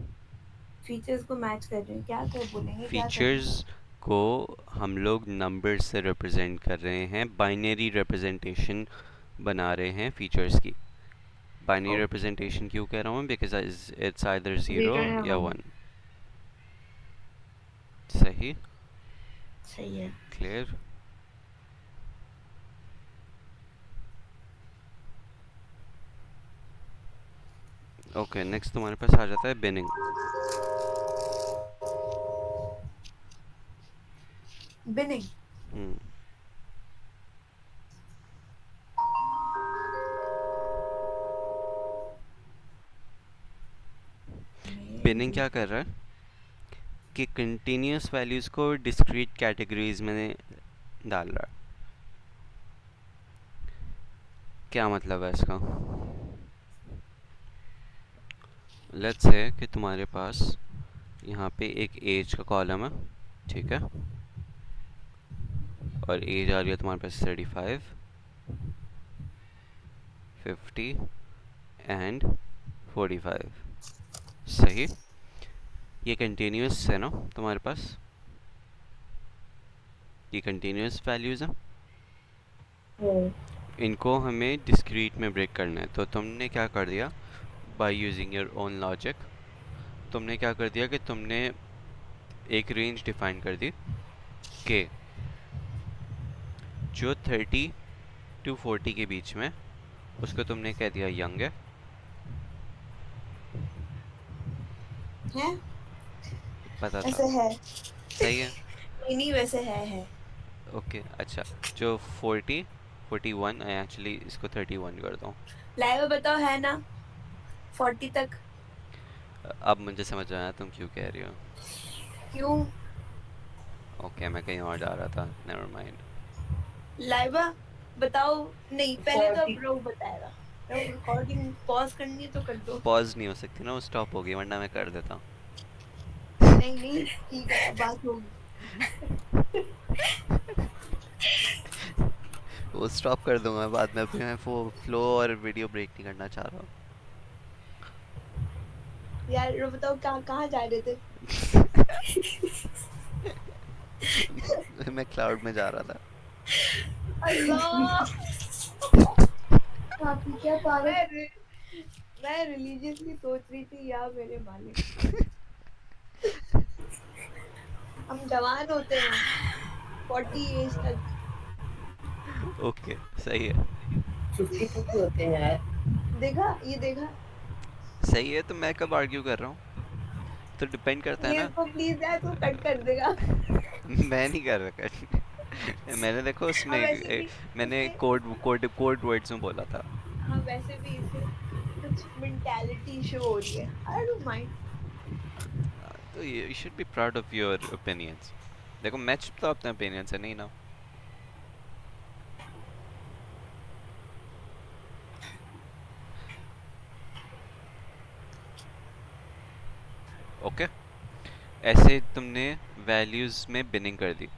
फीचर्स को मैच कर रहे हैं। क्या कर बोलेंगे, क्या कर रहे हैं? फीचर्स को हम लोग नंबर से रिप्रेजेंट कर रहे हैं, बाइनरी रिप्रेजेंटेशन बना रहे हैं फीचर्स की। Binary okay. रिप्रेजेंटेशन क्यों कह रहा हूँ? बिकॉज इट्स आइदर 0 0 या या 1। 1। सही। सही है। क्लियर? ओके, नेक्स्ट तुम्हारे पास आ जाता है बिनिंग। बिनिंग। हम्म। बिनिंग क्या कर रहा है कि कंटिन्यूस वैल्यूज़ को डिस्क्रीट कैटेगरीज में डाल रहा है। क्या मतलब है इसका? लेट्स से कि तुम्हारे पास यहाँ पे एक एज का कॉलम है, ठीक है, और एज आ रही है तुम्हारे पास 35, 50 एंड 45। सही। ये कंटिन्यूस है ना तुम्हारे पास, ये कंटिन्यूस वैल्यूज़ हैं, इनको हमें डिस्क्रीट में ब्रेक करना है। तो तुमने क्या कर दिया, by using your own logic, तुमने क्या कर दिया कि तुमने एक रेंज डिफाइन कर दी कि जो 30 टू 40 के बीच में, उसको तुमने कह दिया यंग है। है। पता था। ऐसे है। सही है। नहीं नहीं, वैसे है। ओके, अच्छा, जो 40, 41, एक्चुअली इसको 31 कर दो। लाइव बताओ, है ना? 40 तक। अब मुझे समझ आया तुम क्यों कह रही हो। क्यों? ओके, मैं कहीं और जा रहा था, नेवर माइंड। लाइवा बताओ। नहीं, पहले तो अब रोग बताएगा। रोग रिकॉर्डिंग पॉज करनी है तो कर दो। पॉज नहीं हो सकती ना, वो स्टॉप हो गई, वरना मैं कर देता। नहीं नहीं, ठीक है, अब बात होगी। वो स्टॉप कर दूंगा बाद में, अभी मैं वो फ्लो और वीडियो ब्रेक नहीं करना चाह रहा यार रो बताओ, कहाँ कहाँ जा रहे थे? हूँ। मैं क्लाउड में जा रहा था। अल्लाह। काफी क्या पागल। मैं रिलीजियसली सोच रही थी, या मेरे मालिक, हम जवान होते हैं। 40 एज तक। ओके, सही है। 50 तक ही होते हैं यार। देखा, ये देखा। सही है, तो मैं कब आर्ग्यू कर रहा हूँ? तो डिपेंड करता है ये ना। इसको प्लीज यार तू कट कर देगा। मैं नहीं कर रहा कर। मैंने देखो उसमें हाँ वैसे भी मैंने इसे, कोड वर्ड्स में बोला था। हाँ वैसे भी इसे कुछ मेंटालिटी शो हो रही है। I don't mind. तो you should be proud of your opinions. देखो मैं चुप तो अपने ओपिनियन से नहीं ना। ओके, ऐसे तुमने वैल्यूज में बिनिंग कर दी।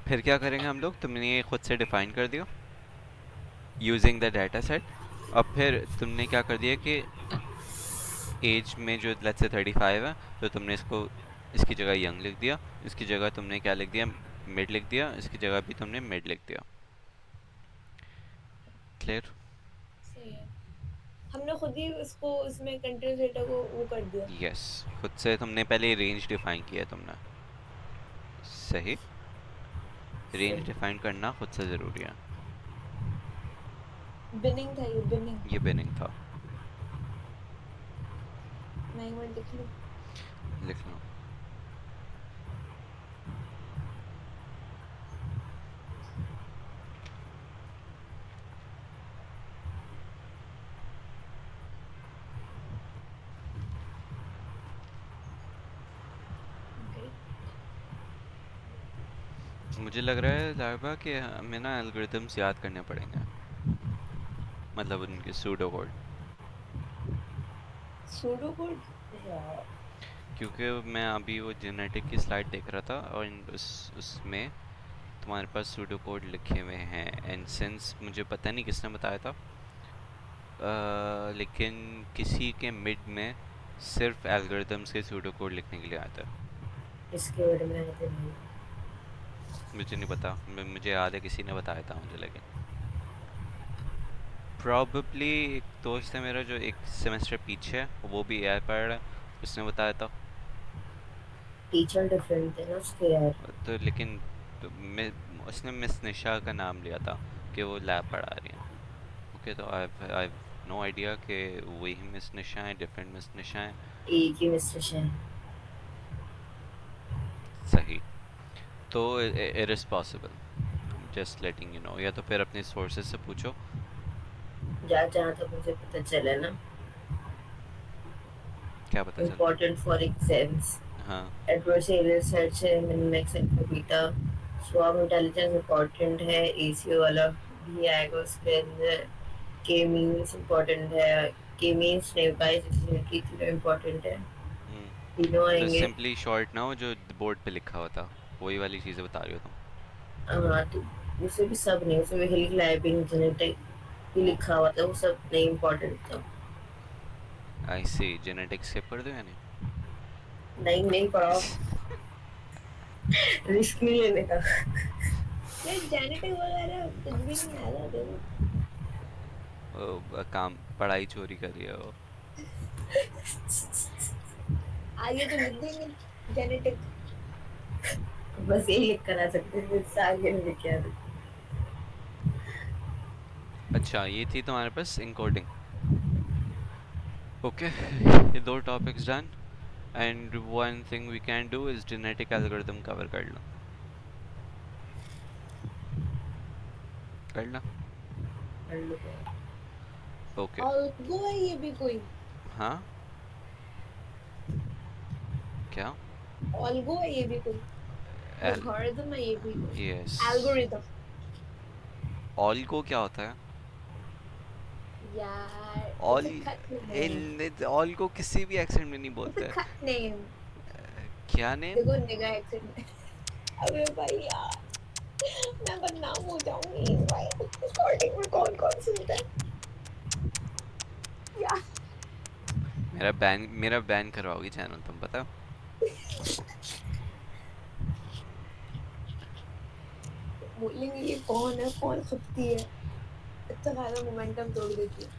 फिर क्या करेंगे हम लोग? तुमने ये खुद से डिफाइन कर दिया यूजिंग द डाटा सेट। अब फिर तुमने क्या कर दिया कि एज में जो लेट्स से 35 है, तो तुमने इसको इसकी जगह यंग लिख दिया। इसकी जगह तुमने क्या लिख दिया? मिड लिख दिया। इसकी जगह भी तुमने मिड लिख दिया। क्लियर? सही है। हमने खुद ही इसको, इसमें कंटेंट डेटा को वो कर दिया। यस, खुद से तुमने पहले रेंज डिफाइन किया तुमने। सही। रेंज डिफाइन करना खुद से ज़रूरी है। बिनिंग था ये, बिनिंग। ये बिनिंग था। मैं एक मिनट लिख लूं। लिख लो। Okay. मुझे लग रहा है लाइबा कि हमें ना एल्गोरिदम्स याद करने पड़ेंगे, मतलब उनके सूडो कोड। Pseudo code. यार क्योंकि मैं अभी वो जेनेटिक की स्लाइड देख रहा था और उसमें तुम्हारे पास सूडो कोड लिखे हुए हैं। एंड सिंस मुझे पता नहीं किसने बताया था, लेकिन किसी के मिड में सिर्फ एल्गोरिदम्स के सूडो कोड लिखने के लिए आता है। इसके बारे में आते नहीं। मुझे नहीं पता, मुझे याद है किसी ने बताया था मुझे, लेकिन प्रॉबली एक दोस्त है मेरा जो एक सेमेस्टर पीछे है, वो भी एआई पढ़ रहा है, उसने बताया था। टीचर डिफरेंट है ना उसके यार। तो लेकिन तो उसने मिस निशा का नाम लिया था कि वो लैब पढ़ा रही हैं। ओके, तो आई नो आइडिया कि वही मिस निशा है, डिफरेंट मिस निशा है। एक ही मिस्टर है। सही। तो it is possible, just letting you know. या तो फिर अपने सोर्सेज से पूछो। जहाँ तक मुझे पता चला ना, क्या पता चला? important for exams. हाँ। Adversarial search है, min-max alpha beta, swarm intelligence important है, ACO वाला भी आएगा उसके अंदर, K-means important है, K-means नहीं bias decision tree important है, तीनों तो आएंगे। सिंपली शॉर्ट ना हो जो बोर्ड पे लिखा हुआ था, वही वाली चीज़ें बता रही हो तुम। हाँ तो उससे भी सब नहीं, उसमें भी हिल लाइबिंग जेनेटिक भी लिखा हुआ था, वो सब नहीं important था। आई सी। जेनेटिक्स स्किप कर दो या नहीं? नहीं नहीं पढ़ाओ, रिस्क नहीं लेने का। यार जेनेटिक वगैरह कुछ भी नहीं आया देखो। काम पढ़ाई चोरी कर रही है वो। आगे तो लिख देंगे जेनेटिक। बस यही लिख कर आ सकते थे, इससे आगे नहीं लिखे आ सकते। अच्छा, ये थी तुम्हारे पास इनकोडिंग। ओके, ये दो topics done. And one thing we can do is genetic algorithm cover कर लो। कर लो। कर लो। ओके। ऑल्गो है ये भी कोई। हाँ, क्या? ऑल्गो है ये भी कोई। एल एल्गोरिथम है ये भी कोई। यस। एल्गोरिथम। ऑल्गो क्या होता है? यार all it's a cut name. All को किसी भी एक्सेंट में नहीं इट्स अ बोलते। Cut name. क्या नेम? देखो निगा एक्सेंट में। अबे भाई यार, मैं बदनाम हो जाऊंगी भाई। रिकॉर्डिंग में कौन कौन सुनता है यार। मेरा बैन करवाओगी चैनल तुम, पता? बोलेंगे ये कौन है, कौन सुनती है। अच्छा खासा मोमेंटम तोड़ देती है।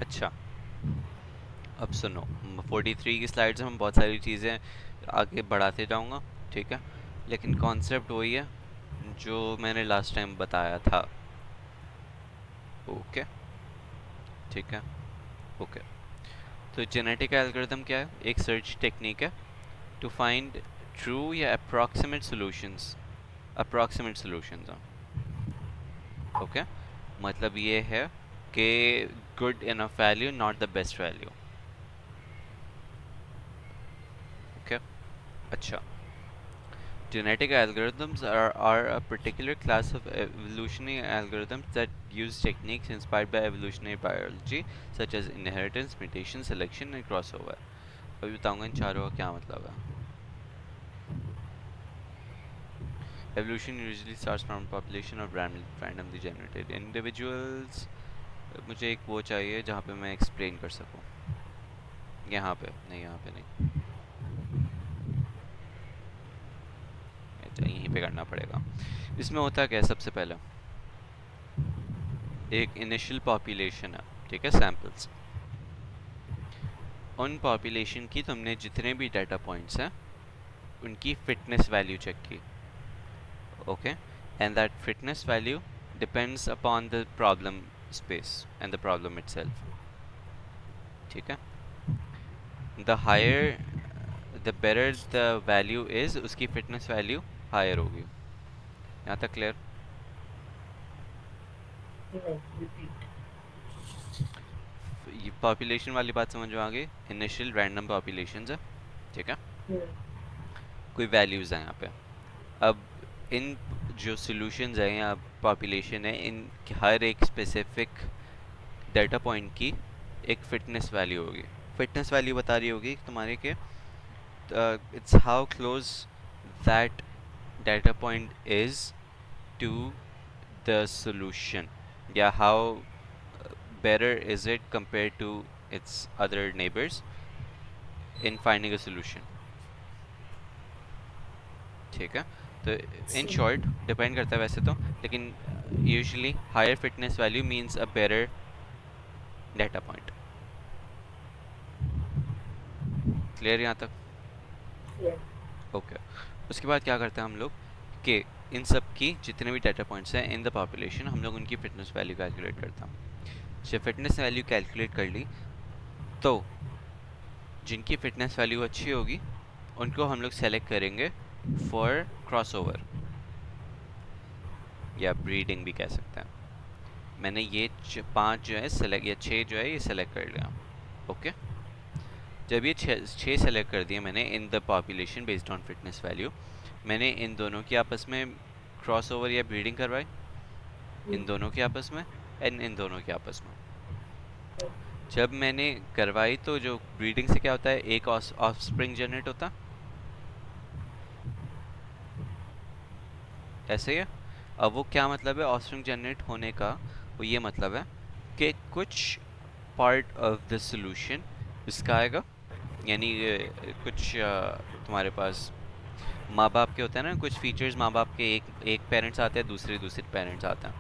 अच्छा, अब सुनो, 43 की स्लाइड से मैं बहुत सारी चीज़ें आगे बढ़ाते जाऊंगा, ठीक है, लेकिन कॉन्सेप्ट वही है जो मैंने लास्ट टाइम बताया था। ओके, ठीक है, ओके। तो जेनेटिक एल्गोरिथम क्या है? एक सर्च टेक्निक है टू फाइंड ट्रू या अप्रॉक्सीमेट सॉल्यूशंस। ओके, मतलब ये है कि good enough value not the best value. Okay, अच्छा। Genetic algorithms are a particular class of evolutionary algorithms that use techniques inspired by evolutionary biology such as inheritance, mutation, selection and crossover. अभी बताऊंगा इन चारों का क्या मतलब है। Evolution usually starts from a population of randomly generated individuals. मुझे एक वो चाहिए जहाँ पे मैं एक्सप्लेन कर सकूँ। यहाँ पे नहीं, यहाँ पे नहीं, यहीं पे करना पड़ेगा। इसमें होता क्या है? सबसे पहले एक इनिशियल पॉपुलेशन है, ठीक है, सैम्पल्स। उन पॉपुलेशन की तुमने जितने भी डाटा पॉइंट्स हैं उनकी फिटनेस वैल्यू चेक की, okay, and that fitness value depends upon the problem space and the problem itself, ठीक है। The higher the better the value is, उसकी फिटनेस वैल्यू हायर होगी। यहाँ तक क्लियर? रिपीट। ये पॉपुलेशन वाली बात समझ में आ गई? इनिशियल रैंडम पॉपुलेशंस है, ठीक है, कोई वैल्यूज़ हैं यहाँ पे। अब इन जो सॉल्यूशंस हैं या पॉपुलेशन है, इन हर एक स्पेसिफिक डाटा पॉइंट की एक फिटनेस वैल्यू होगी। फिटनेस वैल्यू बता रही होगी तुम्हारे के it's how close that data point is to the solution, या how better is it compared to its other neighbors in finding a solution, ठीक है। तो इन शॉर्ट डिपेंड करता है वैसे तो, लेकिन usually higher fitness value means a better data point. Clear यहाँ तक? ओके। उसके बाद क्या करते हैं हम लोग कि इन सब की जितने भी डाटा पॉइंट्स हैं इन द पॉपुलेशन, हम लोग उनकी फिटनेस वैल्यू कैलकुलेट करते हैं। जब फिटनेस वैल्यू कैलकुलेट कर ली तो जिनकी फिटनेस वैल्यू अच्छी होगी उनको हम लोग सेलेक्ट करेंगे फॉर क्रॉसओवर या ब्रीडिंग भी कह सकते हैं। मैंने ये 5 जो है सेलेक्ट, या 6 जो है ये सेलेक्ट कर लिया, ओके। जब ये 6 सेलेक्ट कर दिए मैंने in the population based on fitness value, मैंने इन दोनों की आपस में क्रॉसओवर या ब्रीडिंग करवाई, इन दोनों के आपस में एंड इन दोनों के आपस में। जब मैंने करवाई तो जो ब्रीडिंग से क्या होता है, एक ऑफस्प्रिंग जनरेट होता, ऐसे ही है। अब वो क्या मतलब है ऑफस्प्रिंग जनरेट होने का? वो ये मतलब है कि कुछ पार्ट ऑफ द सॉल्यूशन इसका आएगा, यानी कुछ तुम्हारे पास माँ बाप के होते हैं ना, कुछ फीचर्स माँ बाप के एक पेरेंट्स आते हैं, दूसरे पेरेंट्स आते हैं,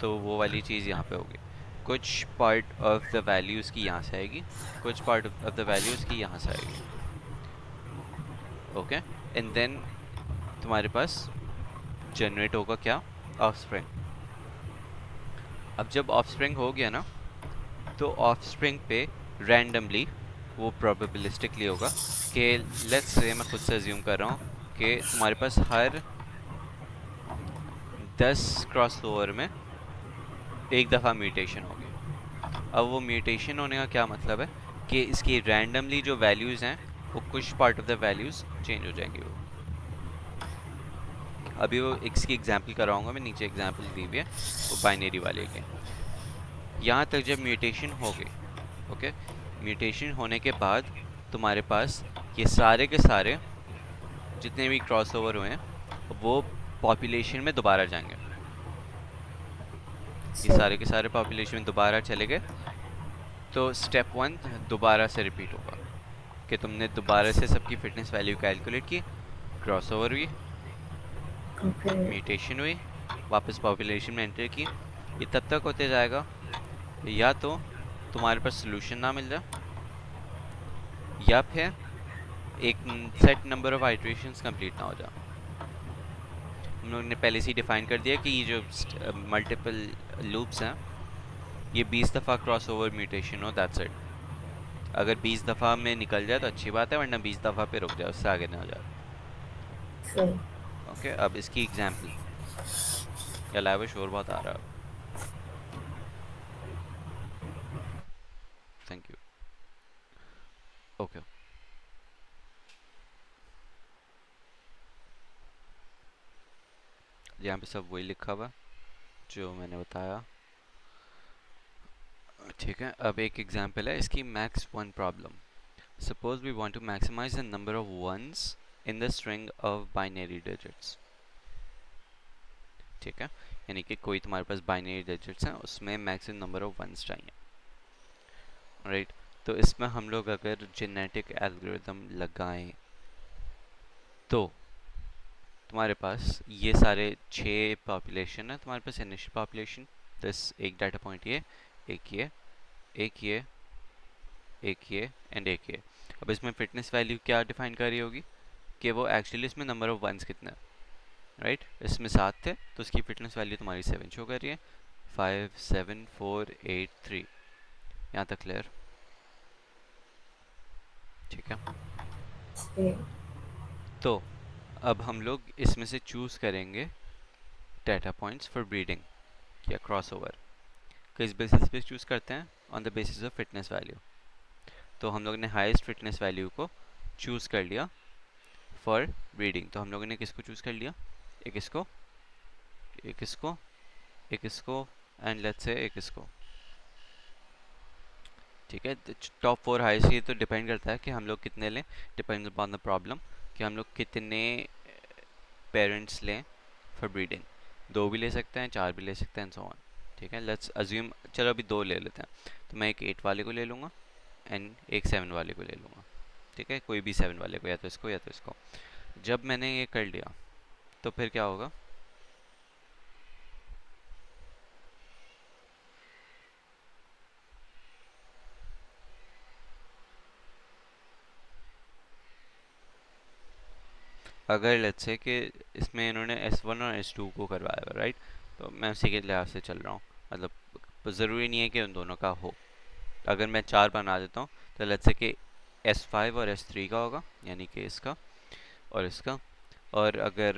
तो वो वाली चीज़ यहाँ पे होगी। कुछ पार्ट ऑफ द वैल्यूज़ की यहाँ से आएगी, कुछ पार्ट ऑफ द वैल्यूज़ की यहाँ से आएगी, ओके। एंड देन तुम्हारे पास जनरेट होगा क्या? ऑफस्प्रिंग। अब जब ऑफस्प्रिंग हो गया ना, तो ऑफस्प्रिंग पे रैंडमली वो प्रोबेबिलिस्टिकली होगा कि लेट्स से, मैं खुद से अज्यूम कर रहा हूँ कि तुम्हारे पास हर 10 क्रॉस ओवर में एक दफ़ा म्यूटेशन होगी। अब वो म्यूटेशन होने का क्या मतलब है कि इसकी रैंडमली जो वैल्यूज़ हैं वो कुछ part of the values change हो जाएंगी। वो अभी वो इसकी एग्जांपल कराऊंगा मैं, नीचे एग्जांपल दी हुई है वो बाइनरी वाले के। यहाँ तक जब म्यूटेशन हो गई, ओके, म्यूटेशन होने के बाद तुम्हारे पास ये सारे के सारे जितने भी क्रॉसओवर हुए हैं वो पॉपुलेशन में दोबारा जाएंगे। ये सारे के सारे पॉपुलेशन में दोबारा चले गए, तो स्टेप 1 दोबारा से रिपीट होगा कि तुमने दोबारा से सबकी फिटनेस वैल्यू कैलकुलेट की, क्रॉसओवर हुई, म्यूटेशन हुई, वापस पॉपुलेशन में एंटर की। ये तब तक होते जाएगा या तो तुम्हारे पास सोल्यूशन ना मिल जाए, या फिर एक set number of iterations complete ना हो जाए। हम लोग ने पहले से ही डिफाइन कर दिया कि ये जो मल्टीपल लूप्स हैं ये 20 दफ़ा क्रॉस ओवर म्यूटेशन हो, दैट्स इट। अगर 20 दफ़ा में निकल जाए तो अच्छी बात है, वरना 20 दफ़ा पे रुक जाए, उससे आगे ना जाए। सही। ओके, अब इसकी एग्जाम्पल। या लाइव शोर बहुत आ रहा है। Thank you. ओके, यहाँ पे सब वही लिखा हुआ जो मैंने बताया। ठीक है, अब एक एग्जाम्पल है इसकी, max one problem. Suppose we want to maximise the number of ones in the string of binary digits. ठीक है, यानी कि कोई तुम्हारे पास बाइनरी डिजिट्स हैं, उसमें मैक्सिमम नंबर ऑफ वंस चाहिए, राइट। तो इसमें हम लोग अगर जेनेटिक एल्गोरिथम लगाएं तो तुम्हारे पास ये सारे 6 पॉपुलेशन है तुम्हारे पास, इनिशियल पॉपुलेशन, दिस एक डाटा पॉइंट, ये एक, ये एक, ये एक, ये एंड एक, ये। अब इसमें फिटनेस वैल्यू क्या डिफाइन कर रही होगी कि वो एक्चुअली इसमें नंबर ऑफ वंस कितना है, राइट। इसमें 7 थे तो उसकी फिटनेस वैल्यू तुम्हारी 7 शो कर रही है। 5 7 4 8 3, यहाँ तक क्लियर? ठीक है, सही। तो अब हम लोग इसमें से चूज करेंगे डाटा पॉइंट्स फॉर ब्रीडिंग या क्रॉसओवर। किस बेसिस पे चूज करते हैं? On the basis of fitness value. तो हम लोग ने हाईएस्ट फिटनेस वैल्यू को चूज कर लिया फॉर ब्रीडिंग। तो हम लोगों ने किसको चूज कर लिया? एक इसको, एक इसको, एक इसको एंड लेट्स से एक इसको। ठीक है, टॉप 4 हाईएस्ट, ये तो डिपेंड करता है कि हम लोग कितने लें, डिपेंड्स अपॉन द प्रॉब्लम कि हम लोग कितने पेरेंट्स लें फॉर ब्रीडिंग। 2 भी ले सकते हैं, 4 भी ले सकते हैं एंड सो ऑन। ठीक है, लेट्स अज्यूम, चलो अभी 2 ले लेते हैं। तो मैं एक 8 वाले को ले लूँगा एंड एक 7 वाले को ले लूँगा। ठीक है, कोई भी 7 वाले को, या तो इसको या तो इसको। जब मैंने ये कर लिया तो फिर क्या होगा? अगर लेट्स से कि इसमें इन्होंने S1 और S2 को करवाया हुआ, राइट, तो मैं उसी के लिहाज से चल रहा हूँ। मतलब ज़रूरी नहीं है कि उन दोनों का हो। अगर मैं 4 बना देता हूँ तो लेट्स से कि S5 और S3 का होगा, यानी कि इसका और इसका। और अगर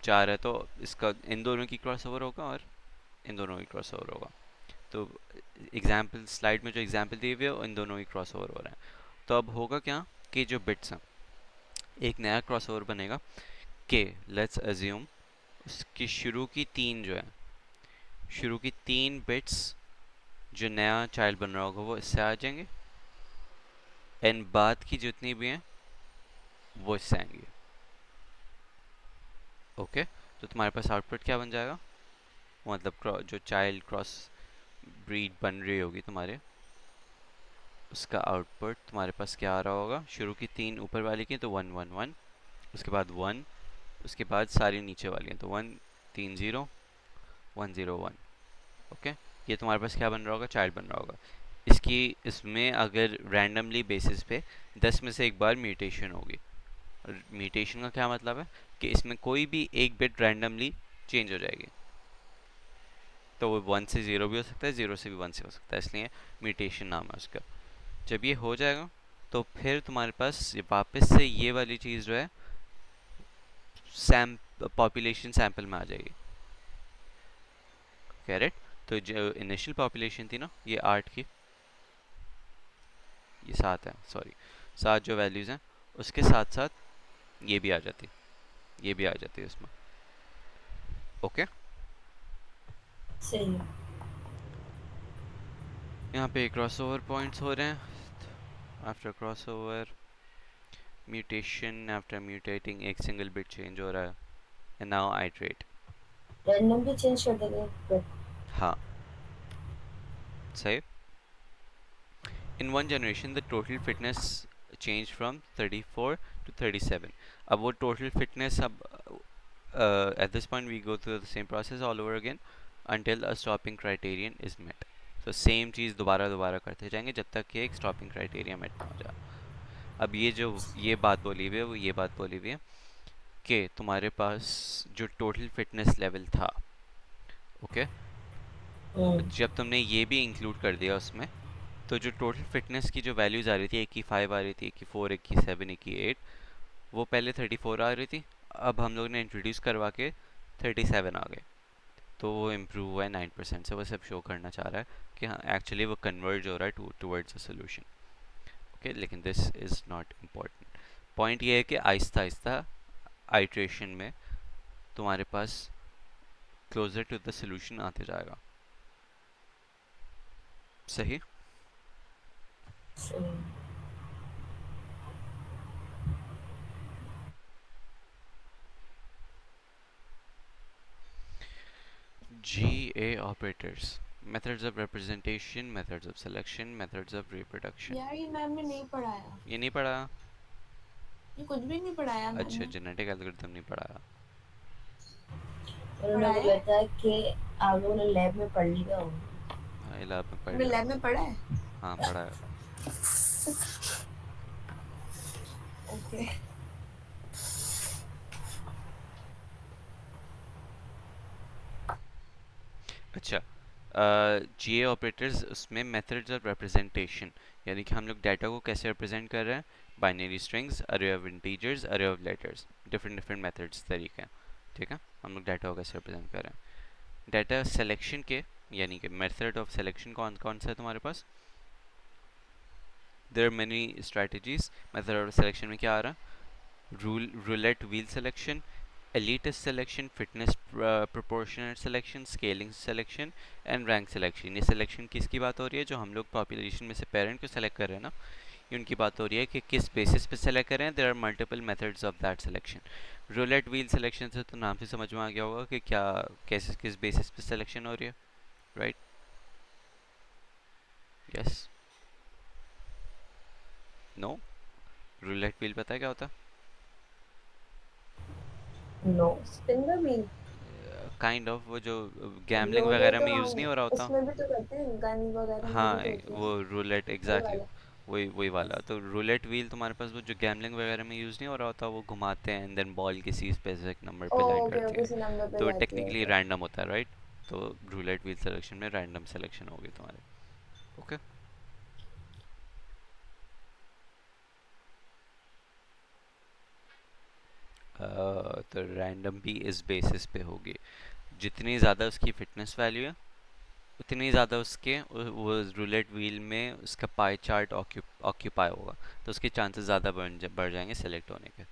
4 है तो इसका, इन दोनों की क्रॉस ओवर होगा और इन दोनों की क्रॉस ओवर होगा। तो एग्जाम्पल स्लाइड में जो एग्जाम्पल दिए हुए हैं इन दोनों की क्रॉस ओवर हो रहे हैं। तो अब होगा क्या कि जो बिट्स हैं, एक नया क्रॉस ओवर बनेगा कि लेट्स अज्यूम उसकी शुरू की 3 जो है, शुरू की 3 बिट्स जो नया चाइल्ड बन रहा होगा वो इससे आ जाएंगे एंड बाद की जितनी भी हैं वो इससे आएंगी। ओके, तो तुम्हारे पास आउटपुट क्या बन जाएगा? मतलब जो चाइल्ड क्रॉस ब्रीड बन रही होगी तुम्हारे, उसका आउटपुट तुम्हारे पास क्या आ रहा होगा? शुरू की 3 ऊपर वाली की तो 1 1 1, उसके बाद 1, उसके बाद सारी नीचे वाली हैं तो 1 3 0 1 0 1। ओके, ये तुम्हारे पास क्या बन रहा होगा? चाइल्ड बन रहा होगा। इसकी, इसमें अगर रैंडमली बेसिस पे 10 में से एक बार म्यूटेशन होगी। म्यूटेशन का क्या मतलब है कि इसमें कोई भी एक बिट रैंडमली चेंज हो जाएगी। तो वो 1 से 0 भी हो सकता है, 0 से भी 1 से हो सकता है, इसलिए म्यूटेशन नाम है उसका। जब ये हो जाएगा तो फिर तुम्हारे पास वापस से ये वाली चीज़ जो है पॉपुलेशन सैंपल में आ जाएगी। करेक्ट। तो जो इनिशियल पॉपुलेशन थी ना ये 8 की, ये 7 है, सॉरी 7 जो वैल्यूज़ हैं उसके साथ साथ ये भी आ जाती, ये भी आ जाती है उसमें। ओके, सही है। यहाँ पे क्रॉसओवर पॉइंट्स हो रहे हैं। After crossover mutation, after mutating एक सिंगल बिट चेंज हो रहा है एंड नाउ आइट्रेट। रैंडम भी चेंज कर देंगे बट हाँ, सही। In one generation, the total fitness changed from 34 to 37. अब वो total fitness, अब at this point we go through the same process all over again until a stopping criterion is met. So same चीज़ दोबारा दोबारा करते जाएंगे जब तक कि एक stopping criteria met ना हो जाए. अब ये बात बोली हुई है, वो ये बात बोली हुई है कि तुम्हारे पास जो टोटल फिटनेस लेवल था, ओके, हम्म। जब तुमने ये भी इंक्लूड कर दिया उसमें, तो जो टोटल फिटनेस की जो वैल्यूज आ रही थी, 85 आ रही थी, 84, 87, 88, वो पहले 34 आ रही थी, अब हम लोग ने इंट्रोड्यूस करवा के 37 आ गए। तो वो इम्प्रूव हुआ है 9%। से वो सब शो करना चाह रहा है कि हाँ एक्चुअली वो कन्वर्ज हो रहा है टूवर्ड्स अ सोल्यूशन। ओके, लेकिन this is not important. Point ये है कि आहिस्ता आहिस्ता आइट्रेशन में तुम्हारे पास क्लोजर टू द सोल्यूशन आते जाएगा। सही। सही। GA operators, methods of representation, methods of selection, methods of reproduction। यार ये मैम ने नहीं पढ़ाया, ये नहीं पढ़ा? ये कुछ भी नहीं पढ़ाया मैम अच्छा, ने। जेनेटिक एल्गोरिथम नहीं पढ़ाया। उन्होंने पढ़ाया बोला है? था कि आप लोगों ने लैब में पढ़ लिया होगा। हाँ, ये लैब में पढ़ तुमने लिया लैब होगा। में पढ़ा है? हाँ, पढ़ा है। ओके। अच्छा, GA ऑपरेटर्स उसमें मेथड्स ऑफ रिप्रेजेंटेशन, यानी कि हम लोग डाटा को कैसे रिप्रेजेंट कर रहे हैं। बाइनरी स्ट्रिंग्स, अरे ऑफ इंटीजर्स, अरे of letters, different different methods, तरीके हैं। ठीक है, हम लोग डाटा को कैसे रिप्रेजेंट कर रहे हैं। डाटा सिलेक्शन के, यानी कि मेथड ऑफ सिलेक्शन कौन कौन सा है तुम्हारे पास। There are many strategies. Method of selection में क्या आ रहा है? Roulette wheel selection, elitist selection, fitness proportionate selection, scaling selection and rank selection। ये सिलेक्शन किसकी बात हो रही है? जो हम लोग पॉपुलेशन में से पेरेंट को सेलेक्ट कर रहे हैं ना, ये उनकी बात हो रही है कि किस बेसिस पे सेलेक्ट कर रहे हैं। There are multiple methods of that selection. Roulette wheel selection से तो नाम से समझ में आ गया होगा कि क्या, कैसे, किस बेसिस पे सिलेक्शन हो रही है, right? Yes, no? Roulette wheel पता है क्या होता नो, स्पिन द व्हील। है? काइंड ऑफ वो जो हम गैमलिंग लोग वगैरह तो में यूज़ नहीं हम हो रहा होता। उसमें भी तो करते हैं, गन वगैरह में भी हाँ, तो होते वो हैं। रूलेट, वही एग्जैक्टली वाला। वही वही वाला। तो रूलेट व्हील तुम्हारे पास वो जो गैमलिंग वगैरह में यूज़ नहीं हो रहा होता, वो घुमाते हैं एंड देन बॉल किसी स्पेसिफिक नंबर पे लैंड ओके करती ओके, है। किसी नंबर पे तो जाती है, टेक्निकली ओके। रैंडम होता है, राइट? तो रूलेट व्हील सिलेक्शन में रैंडम सिलेक्शन होगी तुम्हारे। ओके। तो रैंडम भी इस बेसिस पे होगी, जितनी ज़्यादा उसकी फिटनेस वैल्यू है उतनी ज़्यादा उसके वो रूलेट व्हील में उसका पाई चार्ट ऑक्यूपाई होगा, तो उसके चांसेस ज़्यादा बढ़ जाएंगे सेलेक्ट होने के।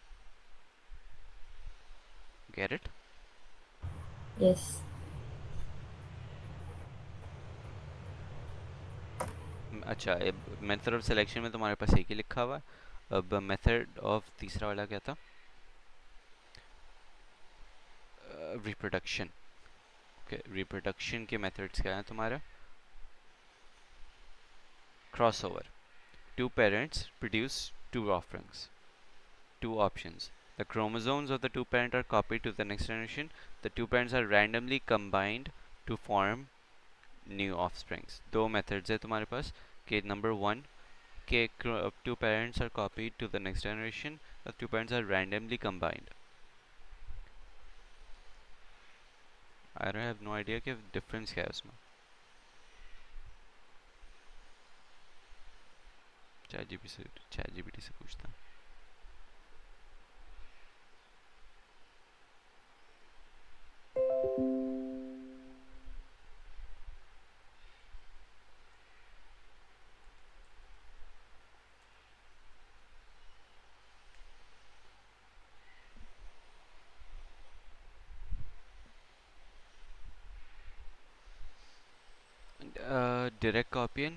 Get it? यस। अच्छा, मेथड ऑफ सिलेक्शन में तुम्हारे पास एक ही लिखा हुआ है। अब मेथड ऑफ तीसरा वाला क्या था? रिप्रोडक्शन। ओके, रिप्रोडक्शन के मेथड्स क्या हैं तुम्हारे? Crossover, two parents produce two offsprings, two options. The chromosomes of the two parents are copied to the next generation. The two parents are randomly combined to form new offsprings। दो methods है तुम्हारे पास कि number one के two parents are copied to the next generation, the two parents are randomly combined। I don't have no idea कि difference क्या है उसमें। ChatGPT से पूछता हूँ। Direct copying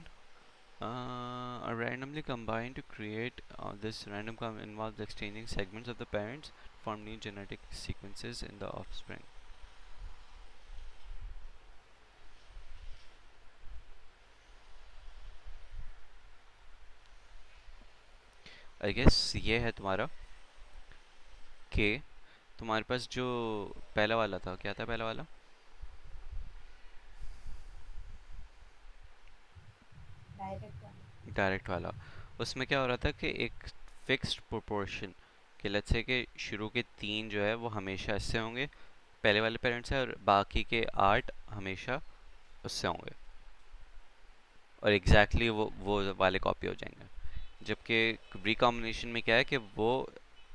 are randomly combined to create this random involves exchanging segments of the parents to form new genetic sequences in the offspring। I guess ये है तुम्हारा कि तुम्हारे पास जो पहला वाला था, क्या था पहला वाला? डायरेक्ट वाला। डायरेक्ट वाला। उसमें क्या हो रहा था कि एक फिक्स्ड प्रोपोर्शन कि लेट्स से कि शुरू के 3 जो है वो हमेशा इससे होंगे, पहले वाले पेरेंट से, और बाकी के 8 हमेशा उससे होंगे, और एग्जैक्टली वो वाले कॉपी हो जाएंगे। जबकि रिकॉम्बिनेशन में क्या है कि वो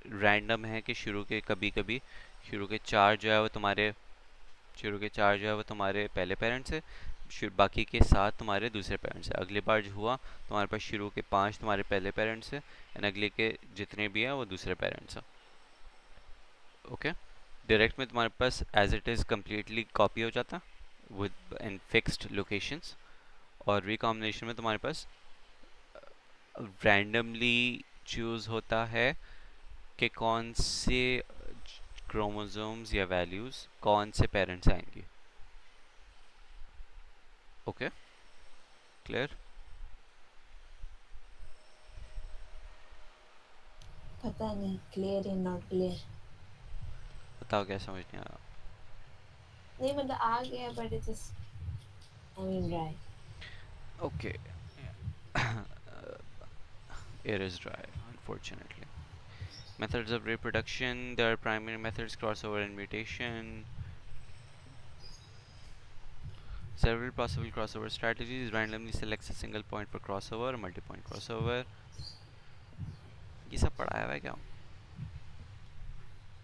रैंडम है कि शुरू के कभी कभी शुरू के 4 जो है वो तुम्हारे शुरू के 4 जो है वो तुम्हारे पहले पेरेंट से, बाकी के 7 तुम्हारे दूसरे पेरेंट से। अगली बार जो हुआ तुम्हारे पास शुरू के 5 तुम्हारे पहले पेरेंट से, एंड अगले के जितने भी हैं वो दूसरे पेरेंट से। ओके, डायरेक्ट में तुम्हारे पास as it is completely copy हो जाता विद इन फिक्स्ड लोकेशंस, और रिकॉम्बिनेशन में तुम्हारे पास रैंडमली चूज होता है कि कौन से क्रोमोसोम्स या वैल्यूज कौन से पेरेंट्स आएंगे। Okay, clear? पता नहीं क्लियर या नॉट क्लियर। बताओ क्या समझ नहीं आया? नहीं मतलब आ गया but it just I mean dry. Okay, it is dry unfortunately. Methods of reproduction, there are primary methods, crossover and mutation. Several possible crossover strategies, randomly selects a single point for crossover, multi-point crossover. ये सब पढ़ाया हुआ है क्या?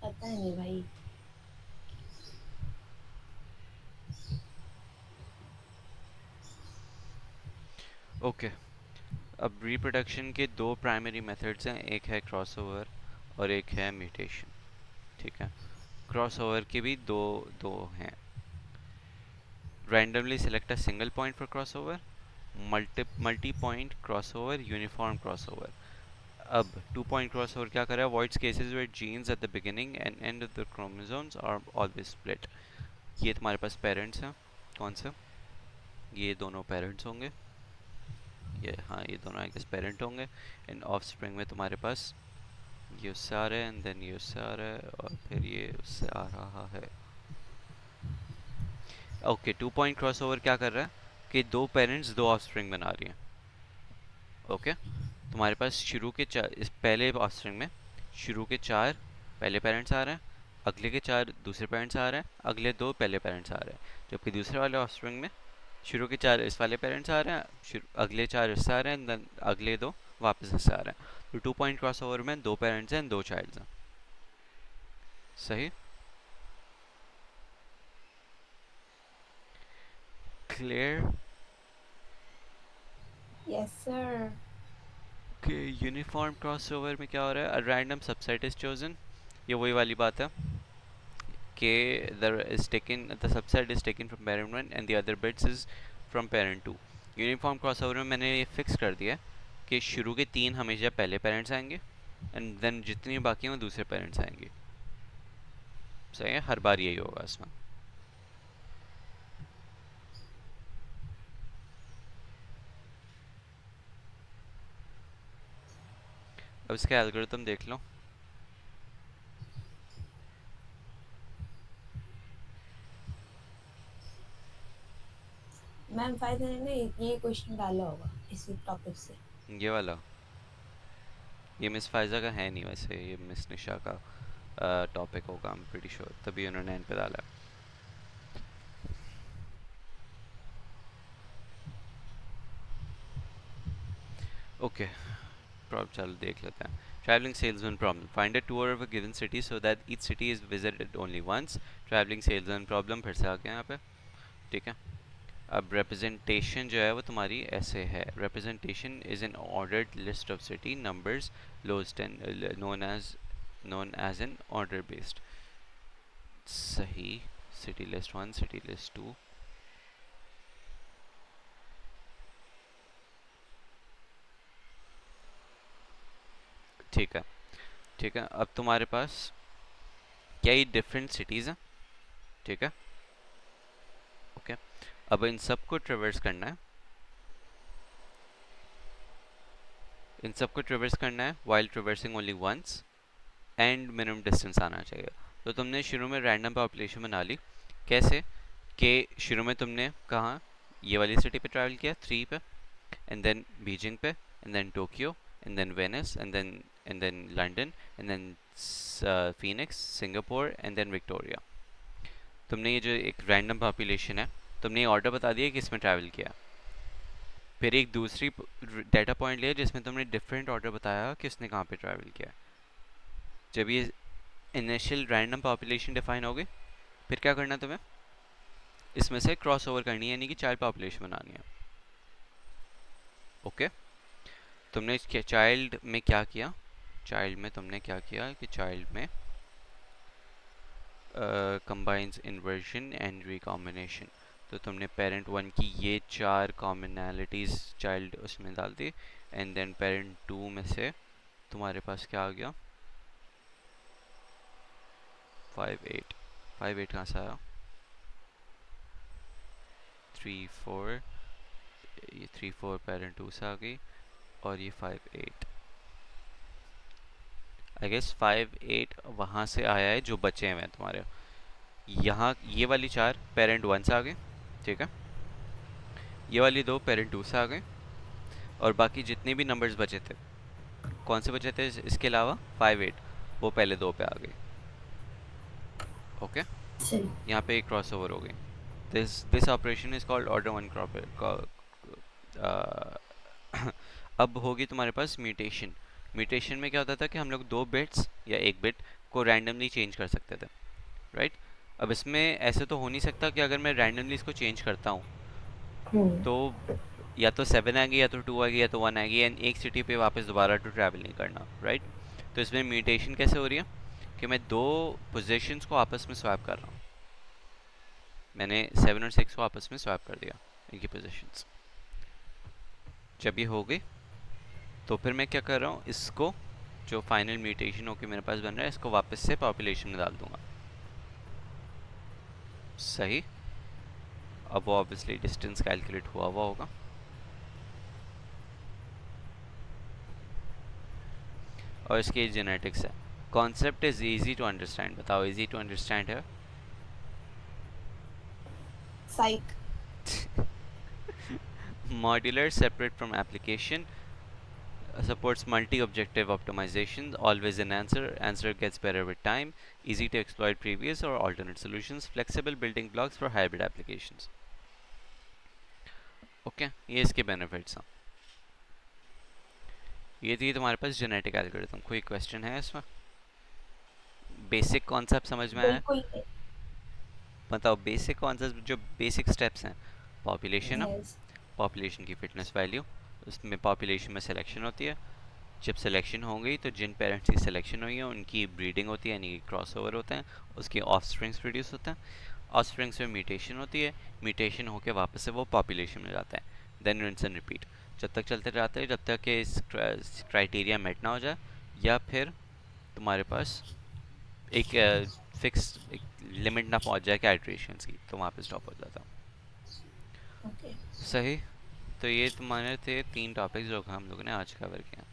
पता नहीं भाई। Okay, अब रिप्रोडक्शन के 2 प्राइमरी मेथड्स हैं, एक है क्रॉसओवर और एक है म्यूटेशन। ठीक है, क्रॉसओवर के भी दो दो हैं। Randomly select a single point for crossover, multi point crossover, uniform crossover. अब 2 पॉइंट क्रॉसओवर क्या कर रहा है? Avoids cases where genes at the beginning and end of the chromosomes are always split. ये तुम्हारे पास पेरेंट्स हैं, कौन से? ये दोनों पेरेंट्स होंगे, ये हाँ ये दोनों आई गेस पेरेंट होंगे, एंड ऑफ स्प्रिंग में तुम्हारे पास ये उससे आ रहा है, एंड देन ये उससे आ रहा है, और फिर ये उससे आ रहा है। ओके, 2 पॉइंट क्रॉसओवर क्या कर रहा है कि 2 पेरेंट्स 2 ऑफस्प्रिंग बना रही हैं। ओके, तुम्हारे पास शुरू के इस पहले ऑफस्प्रिंग में शुरू के 4 पहले पेरेंट्स आ रहे हैं, अगले के 4 दूसरे पेरेंट्स आ रहे हैं, अगले 2 पहले पेरेंट्स आ रहे हैं। जबकि दूसरे वाले ऑफस्प्रिंग में शुरू के 4 इस वाले पेरेंट्स आ रहे हैं, अगले 4 इससे आ रहे हैं, देन अगले 2 वापस इससे आ रहे हैं। तो 2 पॉइंट क्रॉसओवर में 2 पेरेंट्स हैं, 2 चाइल्ड्स हैं। सही? क्लियर? Yes sir. कि यूनिफॉर्म क्रॉसओवर में क्या हो रहा है? A random subset is chosen. ये वही वाली बात है कि the subset is taken from parent 1 and the other bits is from parent 2. Uniform crossover में मैंने ये फिक्स कर दिया कि शुरू के 3 हमेशा पहले पेरेंट्स आएंगे, एंड देन जितनी बाकी हैं वो दूसरे पेरेंट्स आएंगे। सही है, हर बार यही होगा इसमें। अब इसका एल्गोरिथम देख लो। मैम फायदा ने ना ये क्वेश्चन डाला होगा इसी टॉपिक से। ये वाला ये मिस फाइजा का है नहीं, वैसे ये मिस निशा का टॉपिक होगा, आई एम प्रीटी श्योर, तभी उन्होंने एंड पे डाला है। ओके, प्रॉब्लम चलो देख लेते हैं। Traveling salesman problem. Find a tour of a given city so that each city is visited only once. Traveling salesman problem फिर से आ गया यहाँ पे। ठीक है, अब representation जो है वो तुम्हारी ऐसे है। Representation is an ordered list of city numbers lowest and known as an order based. सही, city list 1, city list 2. ठीक है, ठीक है, अब तुम्हारे पास क्या ये डिफरेंट सिटीज़ हैं? ठीक है, ओके, अब इन सबको ट्रेवर्स करना है, इन सबको ट्रेवर्स करना है while traversing only once, and minimum distance आना चाहिए। तो तुमने शुरू में रैंडम पॉपुलेशन बना ली। कैसे? कि शुरू में तुमने कहाँ ये वाली सिटी पे ट्रैवल किया 3 पे, एंड देन बीजिंग पे, and then Tokyo, and then Venice, and then and then London, and then Phoenix, Singapore, and then Victoria. तुमने ये जो एक रैंडम पॉपुलेशन है, तुमने ये ऑर्डर बता दिया कि इसमें ट्रैवल किया। फिर एक दूसरी डाटा पॉइंट लिया जिसमें तुमने डिफरेंट ऑर्डर बताया कि उसने कहाँ पे ट्रैवल किया। जब ये इनिशियल रैंडम पॉपुलेशन डिफाइन हो गई, फिर क्या करना तुम्हें, इसमें से क्रॉस ओवर करनी है, यानी कि चाइल्ड पॉपुलेशन बनानी है। ओके, तुमने इसके चाइल्ड में क्या किया, चाइल्ड में तुमने क्या किया कि चाइल्ड में कंबाइंस इन्वर्जन एंड रिकॉम्बिनेशन, तो तुमने पेरेंट 1 की ये 4 कॉमनैलिटीज़ चाइल्ड उसमें डाल दी, एंड देन पेरेंट 2 में से तुम्हारे पास क्या आ गया, 5 8। 5 8 कहाँ से आया, 3 4, ये 3 4 पेरेंट 2 से आ गई, और ये 5 8। आई गेस 5 8 वहाँ से आया है जो बचे हुए हैं तुम्हारे यहाँ। ये वाली 4 पेरेंट 1 से आ गए, ठीक है, ये वाली 2 पेरेंट 2 से आ गए, और बाकी जितने भी नंबर्स बचे थे, कौन से बचे थे इसके अलावा, 5 8, वो पहले 2 पे आ गए। ओके, सही। यहाँ पे एक क्रॉस ओवर हो गई। This operation is called order 1 crop. अब होगी तुम्हारे पास म्यूटेशन। म्यूटेशन में क्या होता था कि हम लोग 2 बिट्स या 1 बिट को रैंडमली चेंज कर सकते थे, राइट। अब इसमें ऐसे तो हो नहीं सकता कि अगर मैं रैंडमली इसको चेंज करता हूँ तो या तो 7 आएगी, या तो 2 आएगी, या तो 1 आएगी, एंड एक सिटी पे वापस दोबारा टू ट्रैवल नहीं करना, राइट। तो इसमें म्यूटेशन कैसे हो रही है कि मैं 2 पोजीशंस को आपस में स्वैप कर रहा हूँ। मैंने 7 और 6 को आपस में स्वैप कर दिया, इनकी पोजीशंस। जब ये हो गई तो फिर मैं क्या कर रहा हूँ, इसको जो फाइनल म्यूटेशन होकर मेरे पास बन रहा है, इसको वापस से पॉपुलेशन में डाल दूंगा। सही। अब वो ऑब्वियसली डिस्टेंस कैलकुलेट हुआ होगा। और इसकी जेनेटिक्स है। Concept is easy to understand. बताओ, इजी टू अंडरस्टैंड है? Psych. Modular, separate from application, supports multi-objective optimization, always an answer gets better with time, easy to exploit previous or alternate solutions, flexible building blocks for hybrid applications. Okay, ये इसके benefits हैं। ये थी तुम्हारे पास genetic algorithm. कोई question है इसमें? Basic concept समझ में आया? बिल्कुल नहीं। बताओ, बेसिक कॉन्सेप्ट जो बेसिक स्टेप्स हैं, पॉपुलेशन है, Yes. पॉपुलेशन की फिटनेस वैल्यू, उसमें पॉपुलेशन में सिलेक्शन होती है। जब सिलेक्शन हो गई तो जिन पेरेंट्स की सिलेक्शन हुई है उनकी ब्रीडिंग होती है, यानी कि क्रॉस ओवर होते हैं, उसके ऑफ स्प्रिंग्स प्रोड्यूस होते हैं, ऑफ स्प्रिंग्स में म्यूटेशन होती है, म्यूटेशन होकर वापस से वो पॉपुलेशन में जाता है। देन रिंस एंड रिपीट, जब तक चलते रहते हैं जब तक कि इस क्राइटेरिया मेट ना हो जाए, या फिर तुम्हारे पास एक फिक्स एक लिमिट ना पहुंच जाए कैल्कुलेशंस की, तो वहाँ पे स्टॉप हो जाता है। Okay. सही। तो ये तुम्हारे थे 3 टॉपिक्स जो हम लोगों ने आज कवर किया।